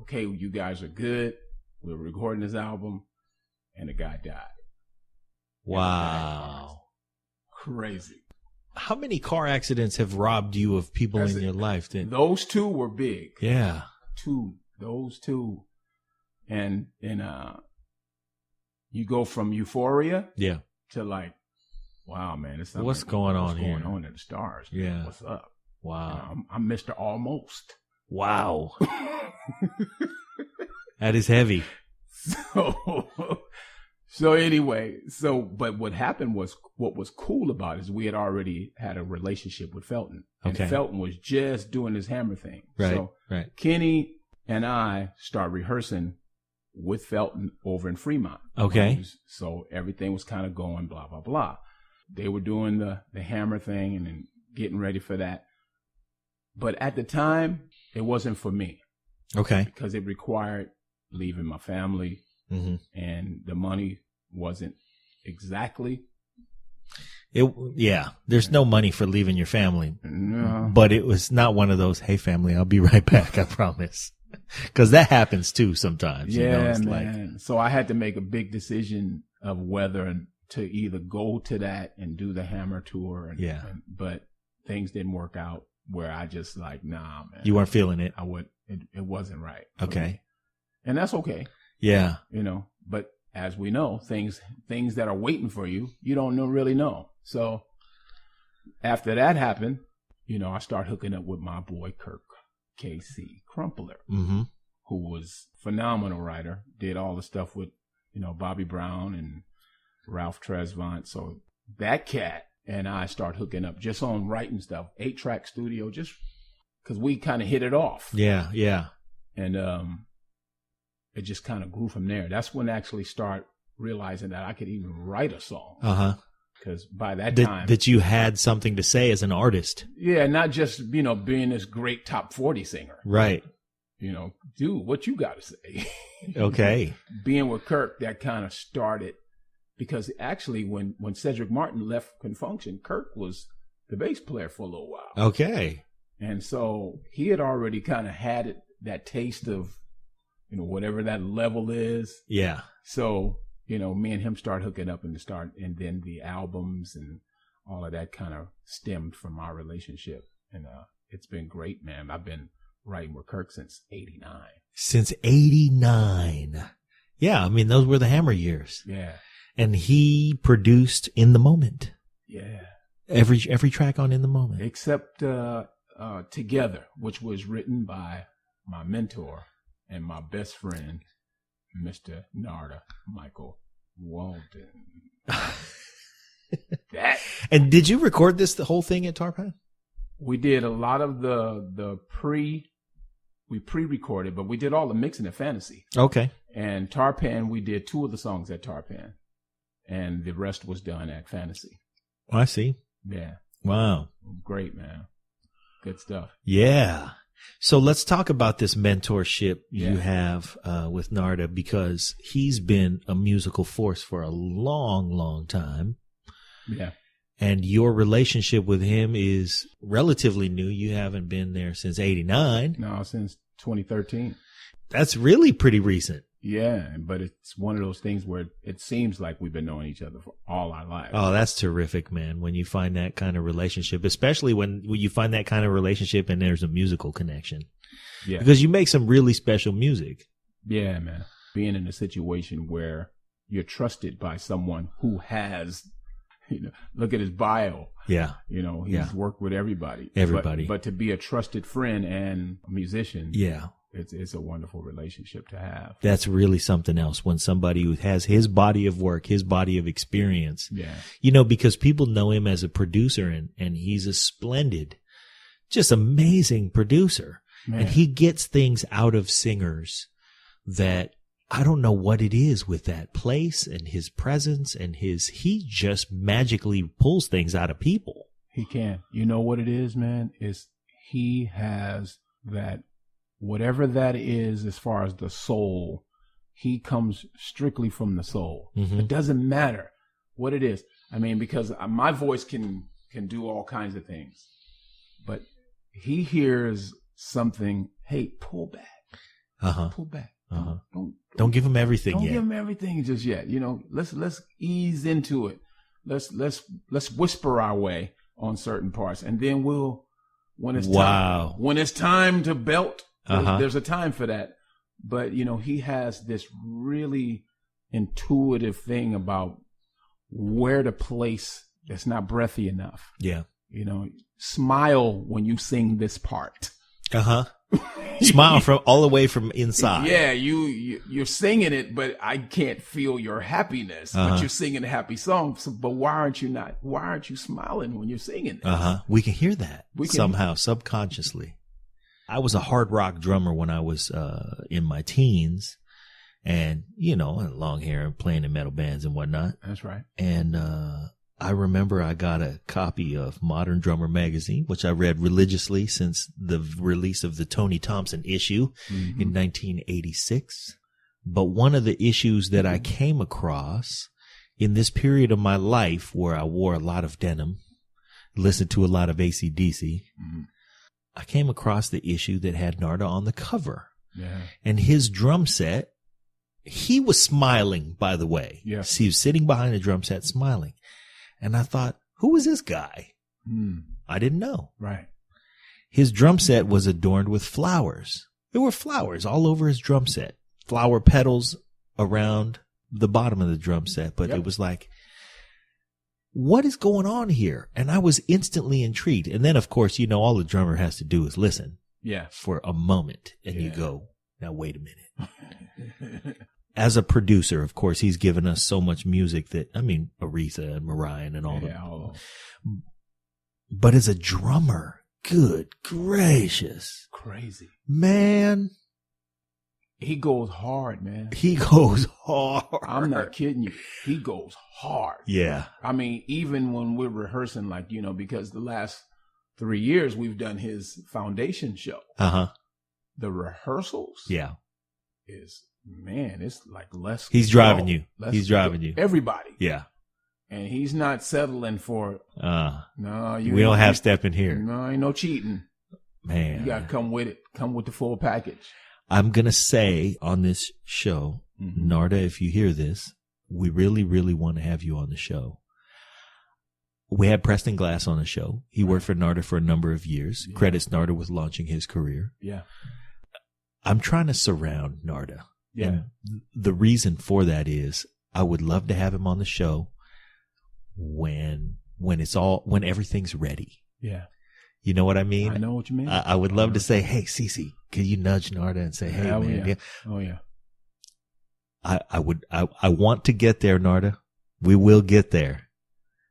A: Okay, you guys are good. We were recording this album. And the guy died.
C: Wow.
A: Crazy.
C: How many car accidents have robbed you of people in your life?
A: Those 2 were big.
C: Yeah.
A: Those 2. And you go from euphoria.
C: Yeah.
A: To like, wow, man.
C: What's going on here?
A: What's going on in the stars? Man?
C: Yeah.
A: What's up?
C: Wow.
A: You know, I'm Mr. Almost.
C: Wow. That is heavy.
A: So anyway, but what happened was, what was cool about it is we had already had a relationship with Felton. And Felton was just doing his Hammer thing.
C: Right,
A: so
C: right.
A: Kenny and I start rehearsing with Felton over in Fremont.
C: Okay.
A: So everything was kind of going blah, blah, blah. They were doing the Hammer thing and then getting ready for that. But at the time, it wasn't for me.
C: Okay.
A: Because it required leaving my family. And the money wasn't exactly.
C: There's no money for leaving your family.
A: No.
C: But it was not one of those, hey, family, I'll be right back, I promise. Because that happens too sometimes.
A: Yeah,
C: it's
A: man. Like, so I had to make a big decision of whether to either go to that and do the Hammer tour. But things didn't work out where I just like, nah, man.
C: You weren't feeling it?
A: It wasn't right.
C: Okay.
A: And that's okay.
C: Yeah.
A: You know, but as we know, things that are waiting for you, you don't really know. So after that happened, you know, I started hooking up with my boy Kirk KC Crumpler, who was a phenomenal writer, did all the stuff with, you know, Bobby Brown and Ralph Tresvant. So that cat and I started hooking up just on writing stuff, 8-track studio, just because we kind of hit it off.
C: Yeah, yeah.
A: And it just kind of grew from there. That's when I actually start realizing that I could even write a song. Because by that time...
C: That you had something to say as an artist.
A: Yeah, not just, you know, being this great top 40 singer.
C: Right.
A: You know, dude, what you got to say?
C: Okay.
A: Being with Kirk, that kind of started. Because actually, when Cedric Martin left Confunction, Kirk was the bass player for a little while.
C: Okay.
A: And so he had already kind of had that taste of, you know, whatever that level is.
C: Yeah.
A: So, you know, me and him started hooking up and then the albums and all of that kind of stemmed from our relationship. And it's been great, man. I've been writing with Kirk since 89.
C: Since 89. Yeah, I mean, those were the Hammer years.
A: Yeah.
C: And he produced In the Moment.
A: Yeah.
C: Every track on In the Moment.
A: Except Together, which was written by my mentor and my best friend, Mr. Narada Michael Walden.
C: And did you record the whole thing at Tarpan?
A: We did a lot of we pre-recorded, but we did all the mixing at Fantasy.
C: Okay.
A: And Tarpan, we did 2 of the songs at Tarpan, and the rest was done at Fantasy.
C: I see.
A: Yeah.
C: Wow.
A: Great, man. Good stuff.
C: Yeah. So let's talk about this mentorship
A: Yeah.
C: you have with Narada, because he's been a musical force for a long, long time.
A: Yeah.
C: And your relationship with him is relatively new. You haven't been there since 89.
A: No, since 2013.
C: That's really pretty recent.
A: Yeah, but it's one of those things where it seems like we've been knowing each other for all our lives.
C: Oh, that's terrific, man. When you find that kind of relationship, especially when you find that kind of relationship and there's a musical connection.
A: Yeah.
C: Because you make some really special music.
A: Yeah, man. Being in a situation where you're trusted by someone who has, look at his bio.
C: Yeah.
A: He's worked with everybody.
C: Everybody.
A: But to be a trusted friend and a musician.
C: Yeah.
A: It's a wonderful relationship to have.
C: That's really something else when somebody who has his body of work, his body of experience.
A: Yeah.
C: Because people know him as a producer and he's a splendid, just amazing producer.
A: Man.
C: And he gets things out of singers that I don't know what it is with that place and his presence and he just magically pulls things out of people.
A: He can. You know what it is, man? He has that. Whatever that is, as far as the soul, he comes strictly from the soul.
C: Mm-hmm.
A: It doesn't matter what it is. I mean, because my voice can do all kinds of things, but he hears something. Hey, pull back, pull back.
C: Don't give him everything
A: don't
C: yet.
A: Give him everything just yet. Let's ease into it. Let's whisper our way on certain parts, and then when it's time to belt. There's a time for that. But, he has this really intuitive thing about where to place that's not breathy enough.
C: Yeah.
A: Smile when you sing this part.
C: Smile from all the way from inside.
A: Yeah, you're singing it, but I can't feel your happiness. But you're singing a happy song. So, but why aren't you smiling when you're singing this?
C: We can hear that somehow, subconsciously. I was a hard rock drummer when I was in my teens, and long hair and playing in metal bands and whatnot.
A: That's right.
C: And I remember I got a copy of Modern Drummer magazine, which I read religiously since the release of the Tony Thompson issue in 1986. But one of the issues that I came across in this period of my life where I wore a lot of denim, listened to a lot of AC/DC, I came across the issue that had Narada on the cover.
A: Yeah.
C: And his drum set, he was smiling, by the way.
A: Yes.
C: He was sitting behind the drum set smiling. And I thought, who is this guy? I didn't know.
A: Right.
C: His drum set was adorned with flowers. There were flowers all over his drum set. Flower petals around the bottom of the drum set. But it was like, what is going on here? And I was instantly intrigued. And then, of course, all the drummer has to do is listen for a moment. And you go, now, wait a minute. As a producer, of course, he's given us so much music Aretha and Mariah and all that. But as a drummer, good gracious.
A: Crazy.
C: Man.
A: He goes hard, man.
C: He goes hard.
A: I'm not kidding you. He goes hard.
C: Yeah.
A: I mean, even when we're rehearsing, because the last 3 years we've done his foundation show. The rehearsals.
C: Yeah.
A: It's like less.
C: He's driving you. He's driving you.
A: Everybody.
C: Yeah.
A: And he's not settling for. No,
C: we don't have step in here.
A: No, ain't no cheating.
C: Man.
A: You got to come with it. Come with the full package.
C: I'm going to say on this show, Narada, if you hear this, we really, really want to have you on the show. We had Preston Glass on the show. He worked for Narada for a number of years. Yeah. Credits Narada with launching his career.
A: Yeah.
C: I'm trying to surround Narada.
A: Yeah.
C: And the reason for that is I would love to have him on the show when when everything's ready.
A: Yeah.
C: You know what I mean?
A: I know what you mean.
C: I would love to say, hey, CC, could you nudge Narada and say, hey, man.
A: Yeah. Oh, yeah.
C: I want to get there, Narada. We will get there.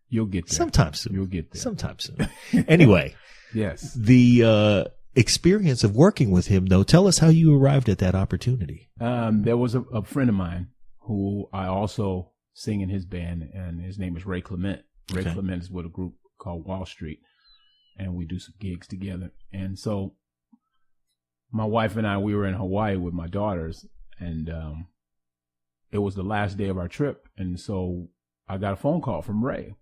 A: You'll get there.
C: Sometime soon.
A: You'll get there.
C: Sometime soon. Anyway.
A: Yes.
C: The experience of working with him, though, tell us how you arrived at that opportunity.
A: There was a friend of mine who I also sing in his band, and his name is Ray Clement. Ray Clement is with a group called Wall Street, and we do some gigs together. And so my wife and I, we were in Hawaii with my daughters, and it was the last day of our trip. And so I got a phone call from Ray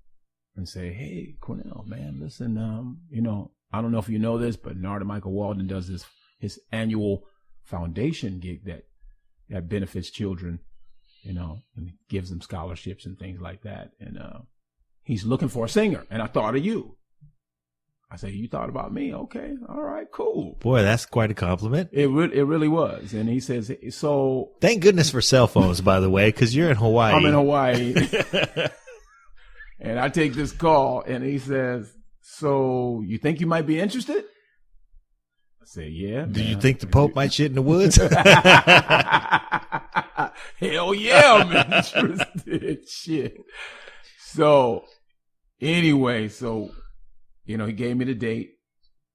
A: and say, hey, Cornell, man, listen, I don't know if you know this, but Narada Michael Walden does his annual foundation gig that benefits children, and gives them scholarships and things like that. And he's looking for a singer, and I thought of you. I said, you thought about me? Okay, all right, cool.
C: Boy, that's quite a compliment.
A: It really was. And he says, so.
C: Thank goodness for cell phones, by the way, because you're in Hawaii.
A: I'm in Hawaii. And I take this call, and he says, so you think you might be interested? I said, yeah.
C: Do you think the Pope might shit in the woods?
A: Hell yeah, I'm interested. Shit. So anyway, he gave me the date,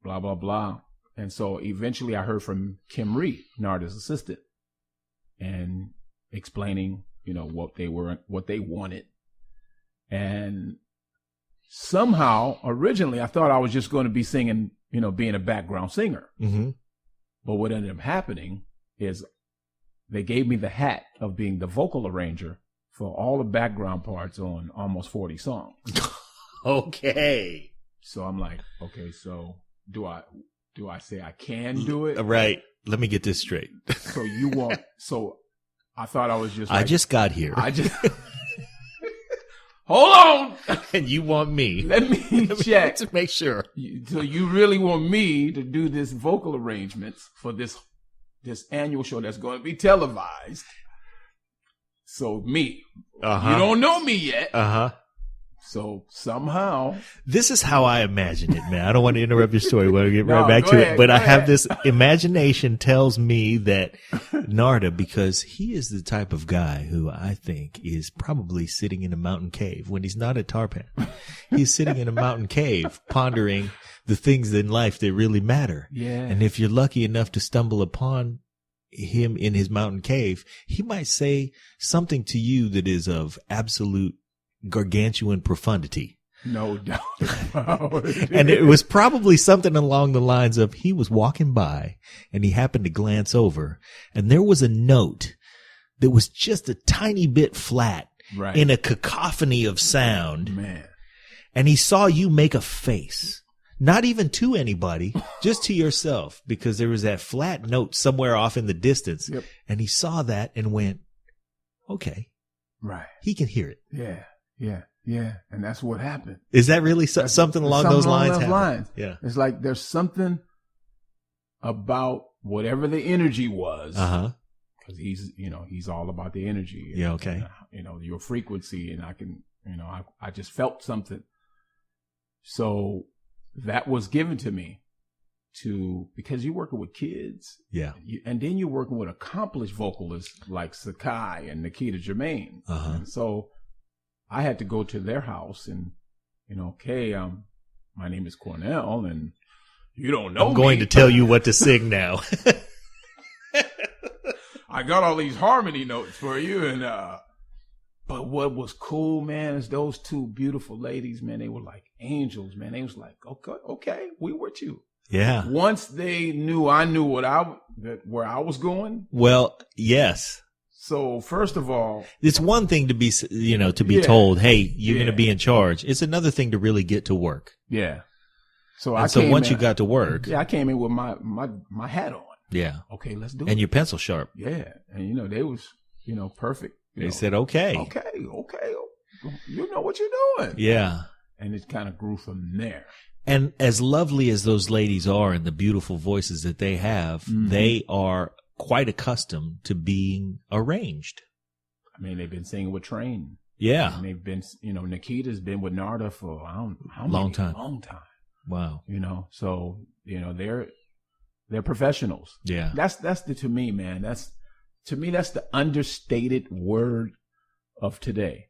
A: blah, blah, blah. And so eventually I heard from Kim Reed, Narada's assistant, and explaining, what they wanted. And somehow, originally, I thought I was just going to be singing, being a background singer.
C: Mm-hmm.
A: But what ended up happening is they gave me the hat of being the vocal arranger for all the background parts on almost 40 songs.
C: Okay.
A: So I'm like, okay, so do I say I can do it?
C: Right. Let me get this straight.
A: So I thought I was just
C: I just got here.
A: Hold on.
C: And you want me.
A: Let me check.
C: To make sure.
A: So you really want me to do this vocal arrangements for this annual show that's going to be televised. So me.
C: Uh-huh.
A: You don't know me yet.
C: Uh-huh.
A: So somehow.
C: This is how I imagine it, man. I don't want to interrupt your story. We'll get right back to it. But I have this imagination tells me that Narada, because he is the type of guy who I think is probably sitting in a mountain cave when he's not at Tarpan. He's sitting in a mountain cave pondering the things in life that really matter.
A: Yeah.
C: And if you're lucky enough to stumble upon him in his mountain cave, he might say something to you that is of absolute gargantuan profundity.
A: No doubt about it.
C: And it was probably something along the lines of he was walking by and he happened to glance over and there was a note that was just a tiny bit flat in a cacophony of sound.
A: Man.
C: And he saw you make a face, not even to anybody, just to yourself, because there was that flat note somewhere off in the distance.
A: Yep.
C: And he saw that and went, okay,
A: right.
C: He can hear it.
A: Yeah. And that's what happened.
C: Is that really something along those lines? Yeah.
A: It's like there's something about whatever the energy was.
C: Uh-huh.
A: Because he's all about the energy.
C: Yeah. Okay.
A: Your frequency, and I can, I just felt something. So that was given to me because you're working with kids.
C: Yeah.
A: And then you're working with accomplished vocalists like Sakai and Nikita Germain.
C: Uh-huh.
A: And so I had to go to their house and, my name is Cornell and you don't know me.
C: I'm going to tell you what to sing now.
A: I got all these harmony notes for you. And, but what was cool, man, is those two beautiful ladies, man, they were like angels, man. They was like, okay, we with you.
C: Yeah.
A: Once they knew I knew where I was going.
C: Well, yes.
A: So first of all,
C: it's one thing to be, told, hey, you're going to be in charge. It's another thing to really get to work.
A: Yeah. So
C: once you got to work.
A: Yeah, I came in with my hat on.
C: Yeah.
A: Okay, let's do it.
C: And your pencil sharp.
A: Yeah. And they was, perfect.
C: They said, okay.
A: Okay. You know what you're doing.
C: Yeah.
A: And it kind of grew from there.
C: And as lovely as those ladies are and the beautiful voices that they have, they are quite accustomed to being arranged.
A: I mean, they've been singing with Train.
C: Yeah.
A: And they've been, Nikita's been with Narada for how many?
C: Long time.
A: Long time.
C: Wow.
A: So, they're professionals.
C: Yeah.
A: To me, man, that's the understated word of today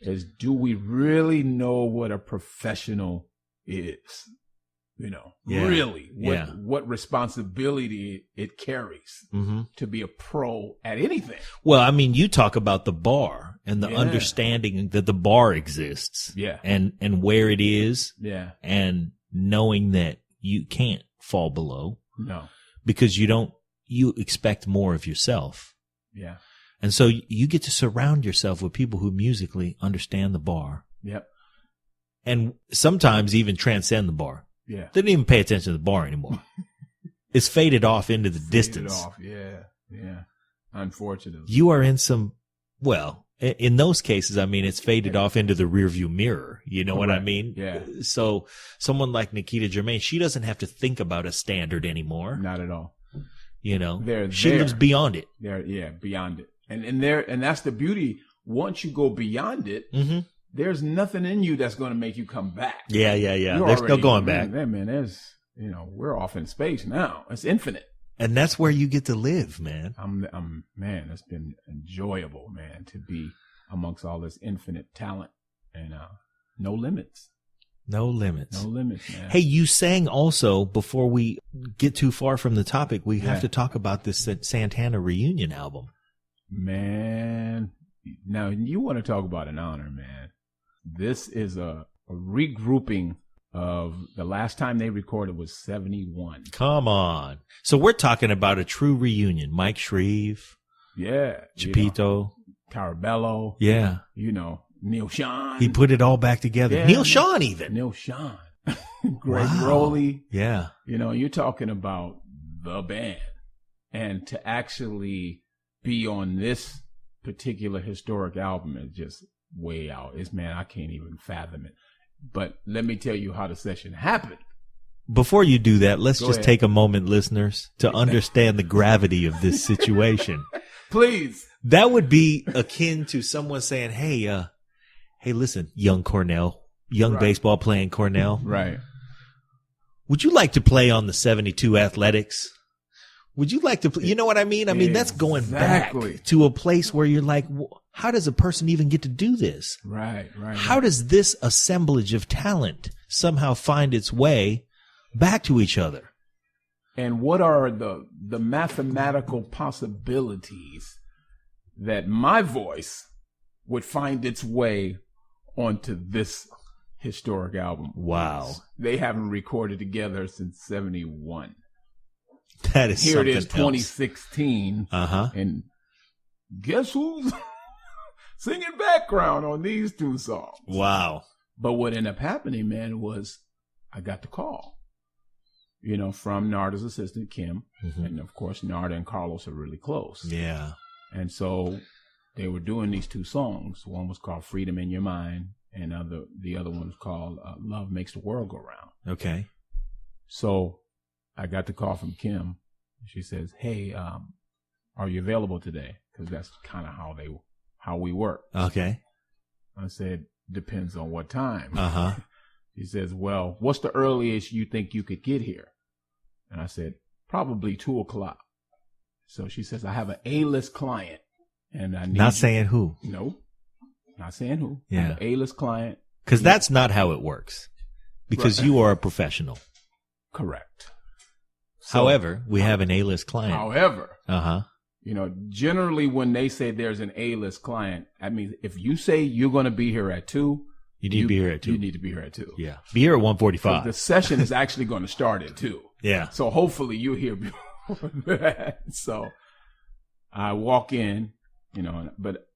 A: is, do we really know what a professional is? Really, what responsibility it carries to be a pro at anything.
C: Well, I mean, you talk about the bar and the understanding that the bar exists.
A: Yeah.
C: And where it is.
A: Yeah.
C: And knowing that you can't fall below.
A: No.
C: Because you expect more of yourself.
A: Yeah.
C: And so you get to surround yourself with people who musically understand the bar.
A: Yep.
C: And sometimes even transcend the bar.
A: Yeah.
C: They don't even pay attention to the bar anymore. It's faded off into the distance.
A: Yeah. Unfortunately.
C: You are in in those cases, I mean, it's faded off into the rearview mirror. You know what I mean?
A: Yeah.
C: So someone like Nikita Germain, she doesn't have to think about a standard anymore.
A: Not at all.
C: She lives beyond it.
A: Beyond it. And that's the beauty. Once you go beyond it, there's nothing in you that's going to make you come back.
C: Yeah. There's no going back.
A: Man, we're off in space now. It's infinite.
C: And that's where you get to live, man.
A: Man, it's been enjoyable, man, to be amongst all this infinite talent and no limits.
C: No limits.
A: No limits, man.
C: Hey, you sang also, before we get too far from the topic, we have to talk about this Santana reunion album.
A: Man, now you want to talk about an honor, man. This is a regrouping of the last time they recorded was 71.
C: Come on. So we're talking about a true reunion. Mike Shreve.
A: Yeah.
C: Chipito.
A: Carabello.
C: Yeah.
A: Neil Sean.
C: He put it all back together.
A: Yeah,
C: Neil Sean even.
A: Neil Sean. Greg Rowley.
C: Yeah.
A: You're talking about the band. And to actually be on this particular historic album is just way out. I can't even fathom it. But let me tell you how the session happened.
C: Before you do that, let's just take a moment, listeners, to understand the gravity of this situation.
A: Please.
C: That would be akin to someone saying, hey, listen, young Cornell, baseball playing Cornell.
A: Right.
C: Would you like to play on the 72 Athletics? Would you like to play? You know what I mean? I mean, that's going back to a place where you're like, how does a person even get to do this?
A: Right.
C: How does this assemblage of talent somehow find its way back to each other?
A: And what are the mathematical possibilities that my voice would find its way onto this historic album?
C: Wow.
A: They haven't recorded together since 71.
C: That is
A: Here
C: something
A: it is, 2016.
C: Uh-huh.
A: And guess who's singing background on these two songs?
C: Wow.
A: But what ended up happening, man, was I got the call, from Narada's assistant, Kim. Mm-hmm. And, of course, Narada and Carlos are really close.
C: Yeah.
A: And so they were doing these two songs. One was called Freedom in Your Mind, and the other one was called Love Makes the World Go Round.
C: Okay.
A: So I got the call from Kim. She says, hey, are you available today? Because that's kind of how we work.
C: Okay.
A: I said, depends on what time.
C: Uh-huh.
A: She says, well, what's the earliest you think you could get here? And I said, probably 2:00. So she says, I have an A-list client. And I need
C: Not saying who.
A: No, not saying who.
C: Yeah.
A: I have an A-list client.
C: Because that's not how it works. Because you are a professional.
A: Correct. So,
C: however, we have an A-list client.
A: However,
C: uh-huh.
A: Generally when they say there's an A-list client, I mean, if you say you're going to be here at 2,
C: you need to be here at 2.
A: You need to be here at 2.
C: Yeah. Be here at 1:45.
A: The session is actually going to start at 2.
C: Yeah.
A: So hopefully you're here before that. So I walk in, but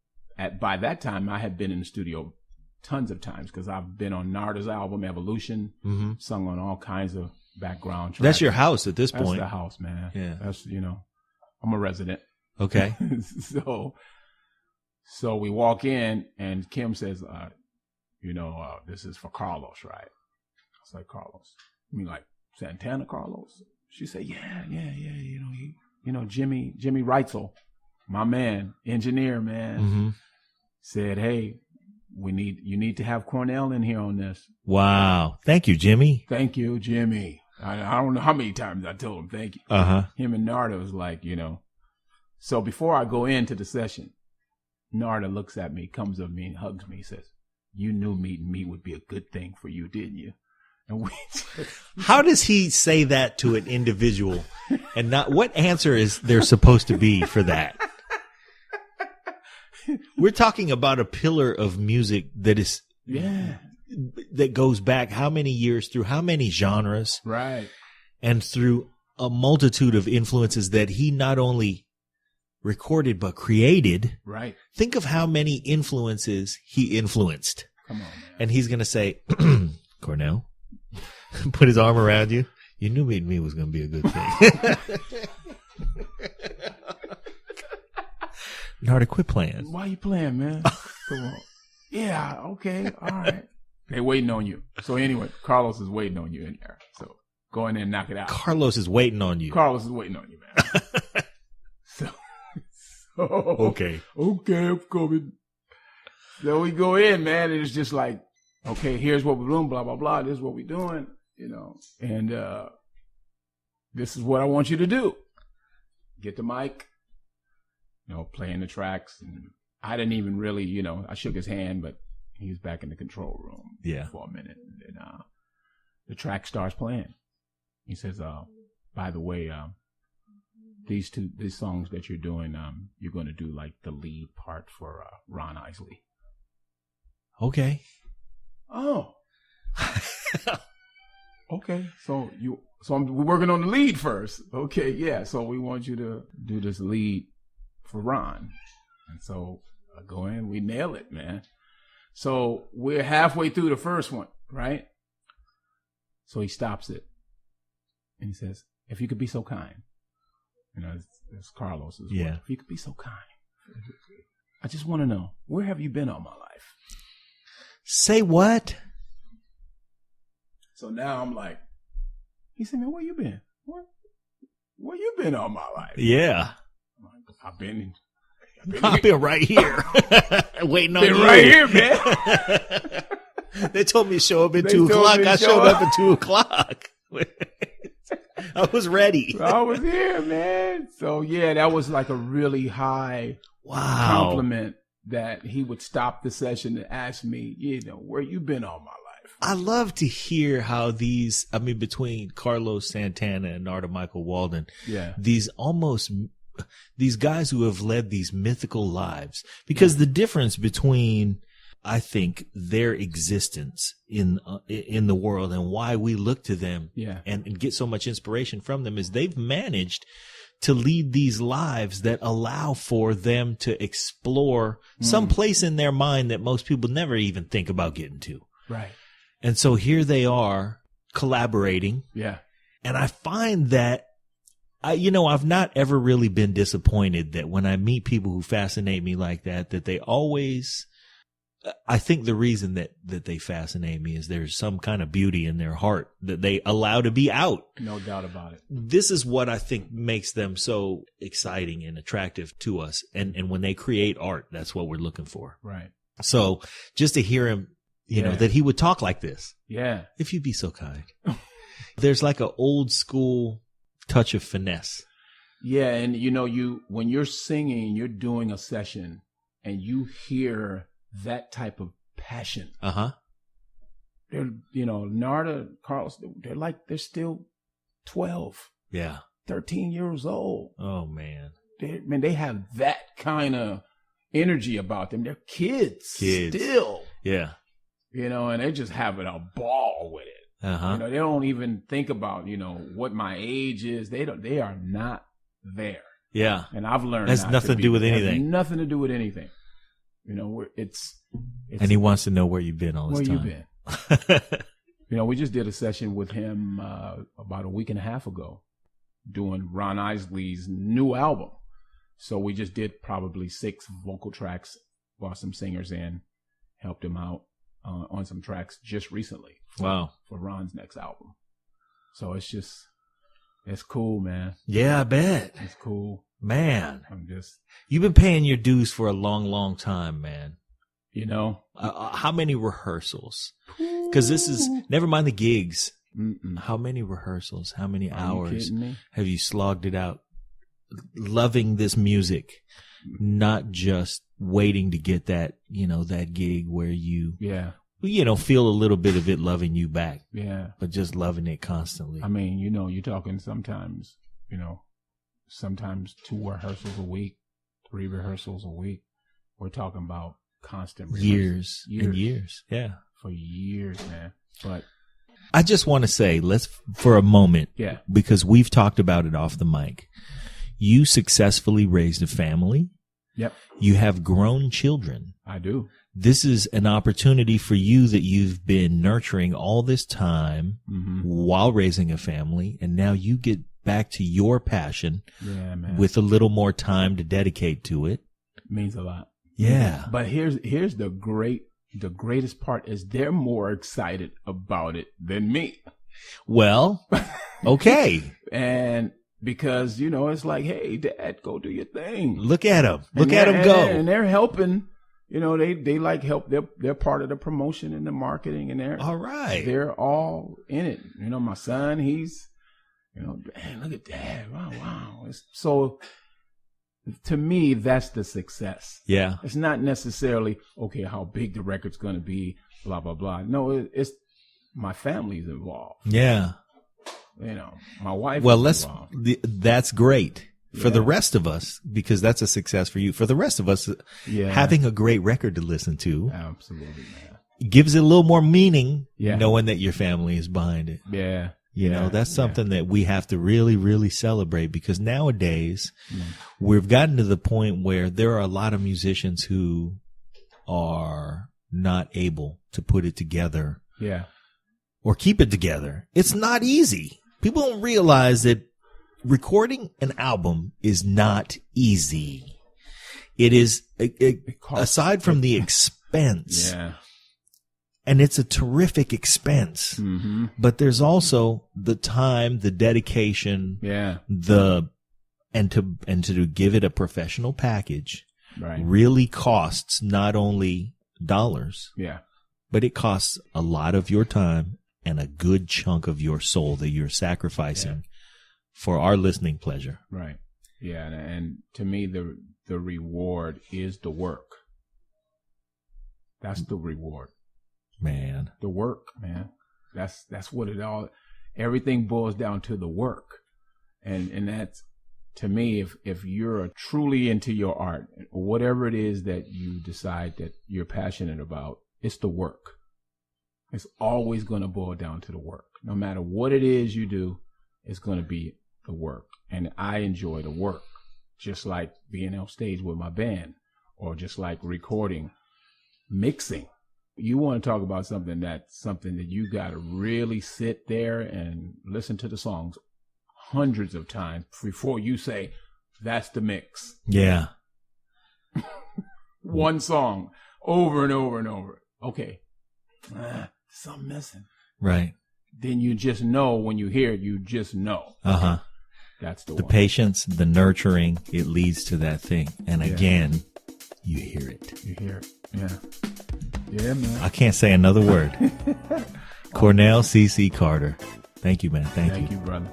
A: by that time I had been in the studio tons of times because I've been on Narada's album, Evolution, sung on all kinds of background tracks.
C: That's your house at this point.
A: That's the house, man.
C: Yeah.
A: That's, I'm a resident.
C: Okay.
A: So we walk in and Kim says, this is for Carlos, right? I was like, Carlos? You mean like Santana Carlos? She said, yeah. Jimmy Reitzel, my man, engineer, man, said, hey, you need to have Cornell in here on this.
C: Wow. Thank you, Jimmy.
A: Thank you, Jimmy. I don't know how many times I told him thank you. Him and Narada was like, So before I go into the session, Narada looks at me, comes up to me and hugs me. He says, "You knew meeting me would be a good thing for you, didn't you?" And we
C: How does he say that to an individual and not what answer is there supposed to be for that? We're talking about a pillar of music that is that goes back how many years through how many genres,
A: right,
C: and through a multitude of influences that he not only recorded but created.
A: Right.
C: Think of how many influences he influenced.
A: Come on, man.
C: And he's going to say, Cornell, put his arm around you. You knew meeting me was going to be a good thing. Narada, quit playing.
A: Why you playing, man? Come on. Yeah, okay, all right. They waiting on you. So anyway, Carlos is waiting on you in there. So go in there and knock it out.
C: Carlos is waiting on you.
A: Carlos is waiting on you, man. so
C: okay,
A: I'm coming. So we go in, man, and it's just like, okay, here's what we're doing, blah, blah, blah. This is what we're doing, and this is what I want you to do. Get the mic, playing the tracks. And I didn't even really, I shook his hand, but he was back in the control room for a minute. And then the track starts playing. He says, by the way, these songs that you're doing, you're going to do like the lead part for Ron Isley.
C: Okay.
A: Oh. Okay. So we're working on the lead first. Okay. Yeah. So we want you to do this lead for Ron. And so I go in, we nail it, man. So we're halfway through the first one, right? So he stops it. And he says, "If you could be so kind." It's Carlos as well. If you could be so kind. I just want to know, where have you been all my life?
C: Say what?
A: So now I'm like, he said, "Man, where you been? Where you been all my life?"
C: Yeah.
A: I'm like, I've been
C: right here. Waiting on you.
A: Been right here, man.
C: They told me to show up at 2 o'clock. I showed up at 2 o'clock. I was ready.
A: I was here, man. So yeah, that was like a really high compliment that he would stop the session and ask me, where you been all my life?
C: I love to hear how between Carlos Santana and Narada Michael Walden, these guys who have led these mythical lives, because the difference between, I think, their existence in the world and why we look to them and get so much inspiration from them is they've managed to lead these lives that allow for them to explore some place in their mind that most people never even think about getting to.
A: Right.
C: And so here they are collaborating. Yeah. And I find that I've not ever really been disappointed that when I meet people who fascinate me like that they always, I think the reason that they fascinate me is there's some kind of beauty in their heart that they allow to be out.
A: No doubt about it.
C: This is what I think makes them so exciting and attractive to us. And when they create art, that's what we're looking for.
A: Right.
C: So just to hear him, that he would talk like this.
A: Yeah.
C: If you'd be so kind. There's like an old school touch of finesse.
A: Yeah. And when you're singing, you're doing a session and you hear that type of passion. They're, Narada, Carlos, they're still 12. Yeah. 13 years old.
C: Oh, man.
A: They have that kind of energy about them. They're kids. Still.
C: Yeah.
A: And they're just having a ball with it. They don't even think about, what my age is. They are not there.
C: Yeah.
A: And I've learned
C: has nothing to do with anything.
A: Nothing to do with anything. It's
C: and he wants to know where you've been all this time.
A: Where you been? We just did a session with him about a week and a half ago doing Ron Isley's new album. So we just did probably 6 vocal tracks, brought some singers in, helped him out on some tracks just recently for Ron's next album. So it's cool, man.
C: Yeah, I bet.
A: It's cool.
C: Man, you've been paying your dues for a long, long time, man.
A: You know,
C: how many rehearsals? Because this is, never mind the gigs.
A: Mm-mm.
C: How many rehearsals? How many
A: Are you
C: hours
A: kidding me?
C: have you slogged it out? Loving this music, not just waiting to get that, that gig where you, feel a little bit of it loving you back.
A: Yeah.
C: But just loving it constantly.
A: I mean, you're talking sometimes 2 rehearsals a week, 3 rehearsals a week. We're talking about constant
C: years and years. Yeah.
A: For years, man. But
C: I just want to say, for a moment, because we've talked about it off the mic. You successfully raised a family.
A: Yep.
C: You have grown children.
A: I do.
C: This is an opportunity for you that you've been nurturing all this time while raising a family. And now you get back to your passion with a little more time to dedicate to it.
A: Means a lot.
C: Yeah.
A: But here's the greatest part is they're more excited about it than me.
C: Well, okay.
A: And because, it's like, hey, Dad, go do your thing.
C: Look at him. Look at him go.
A: And they're helping. They like help. They're part of the promotion and the marketing, and they're
C: all right.
A: They're all in it. My son, he's, man, look at Dad. Wow. So to me, that's the success. Yeah. It's not necessarily, okay, how big the record's going to be, blah, blah, blah. No, it's my family's involved.
C: Yeah.
A: My wife.
C: Well, that's great for the rest of us, because that's a success for you. For the rest of us, having a great record to listen to.
A: Absolutely, man.
C: Gives it a little more meaning knowing that your family is behind it.
A: Yeah.
C: That's something that we have to really, really celebrate, because nowadays we've gotten to the point where there are a lot of musicians who are not able to put it together. Yeah. Or keep it together. It's not easy. People don't realize that recording an album is not easy. It is, aside from the expense. Yeah. And it's a terrific expense. Mm-hmm. But there's also the time, the dedication, and to give it a professional package really costs not only dollars, but it costs a lot of your time and a good chunk of your soul that you're sacrificing for our listening pleasure.
A: Right. Yeah. And to me, the reward is the work. That's the reward.
C: Man.
A: The work, man. That's what everything boils down to, the work. And that's, to me, if you're truly into your art, or whatever it is that you decide that you're passionate about, it's the work. It's always going to boil down to the work. No matter what it is you do, it's going to be the work. And I enjoy the work, just like being on stage with my band, or just like recording, mixing. You want to talk about something that you got to really sit there and listen to the songs hundreds of times before you say, that's the mix. Yeah. One song over and over and over. Okay. Something missing.
C: Right.
A: Then you just know, when you hear it, you just know.
C: Uh-huh.
A: That's the
C: one.
A: The
C: patience, the nurturing, it leads to that thing. And again, you hear it.
A: You hear it. Yeah. Yeah, man.
C: I can't say another word. Cornell CC Carter. Thank you, man. Thank you,
A: brother.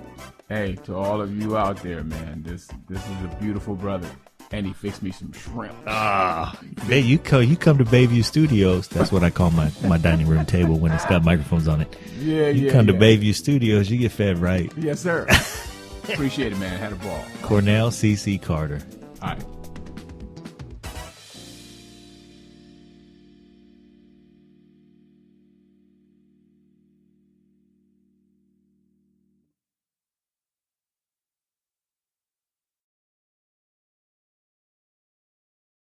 A: Hey, to all of you out there, man, this is a beautiful brother. And he fixed me some shrimp.
C: Man, you come to Bayview Studios. That's what I call my dining room table when it's got microphones on it. You come to Bayview Studios, you get fed right.
A: Yes, sir. Appreciate it, man. Had a ball.
C: Cornell CC Carter.
A: All right.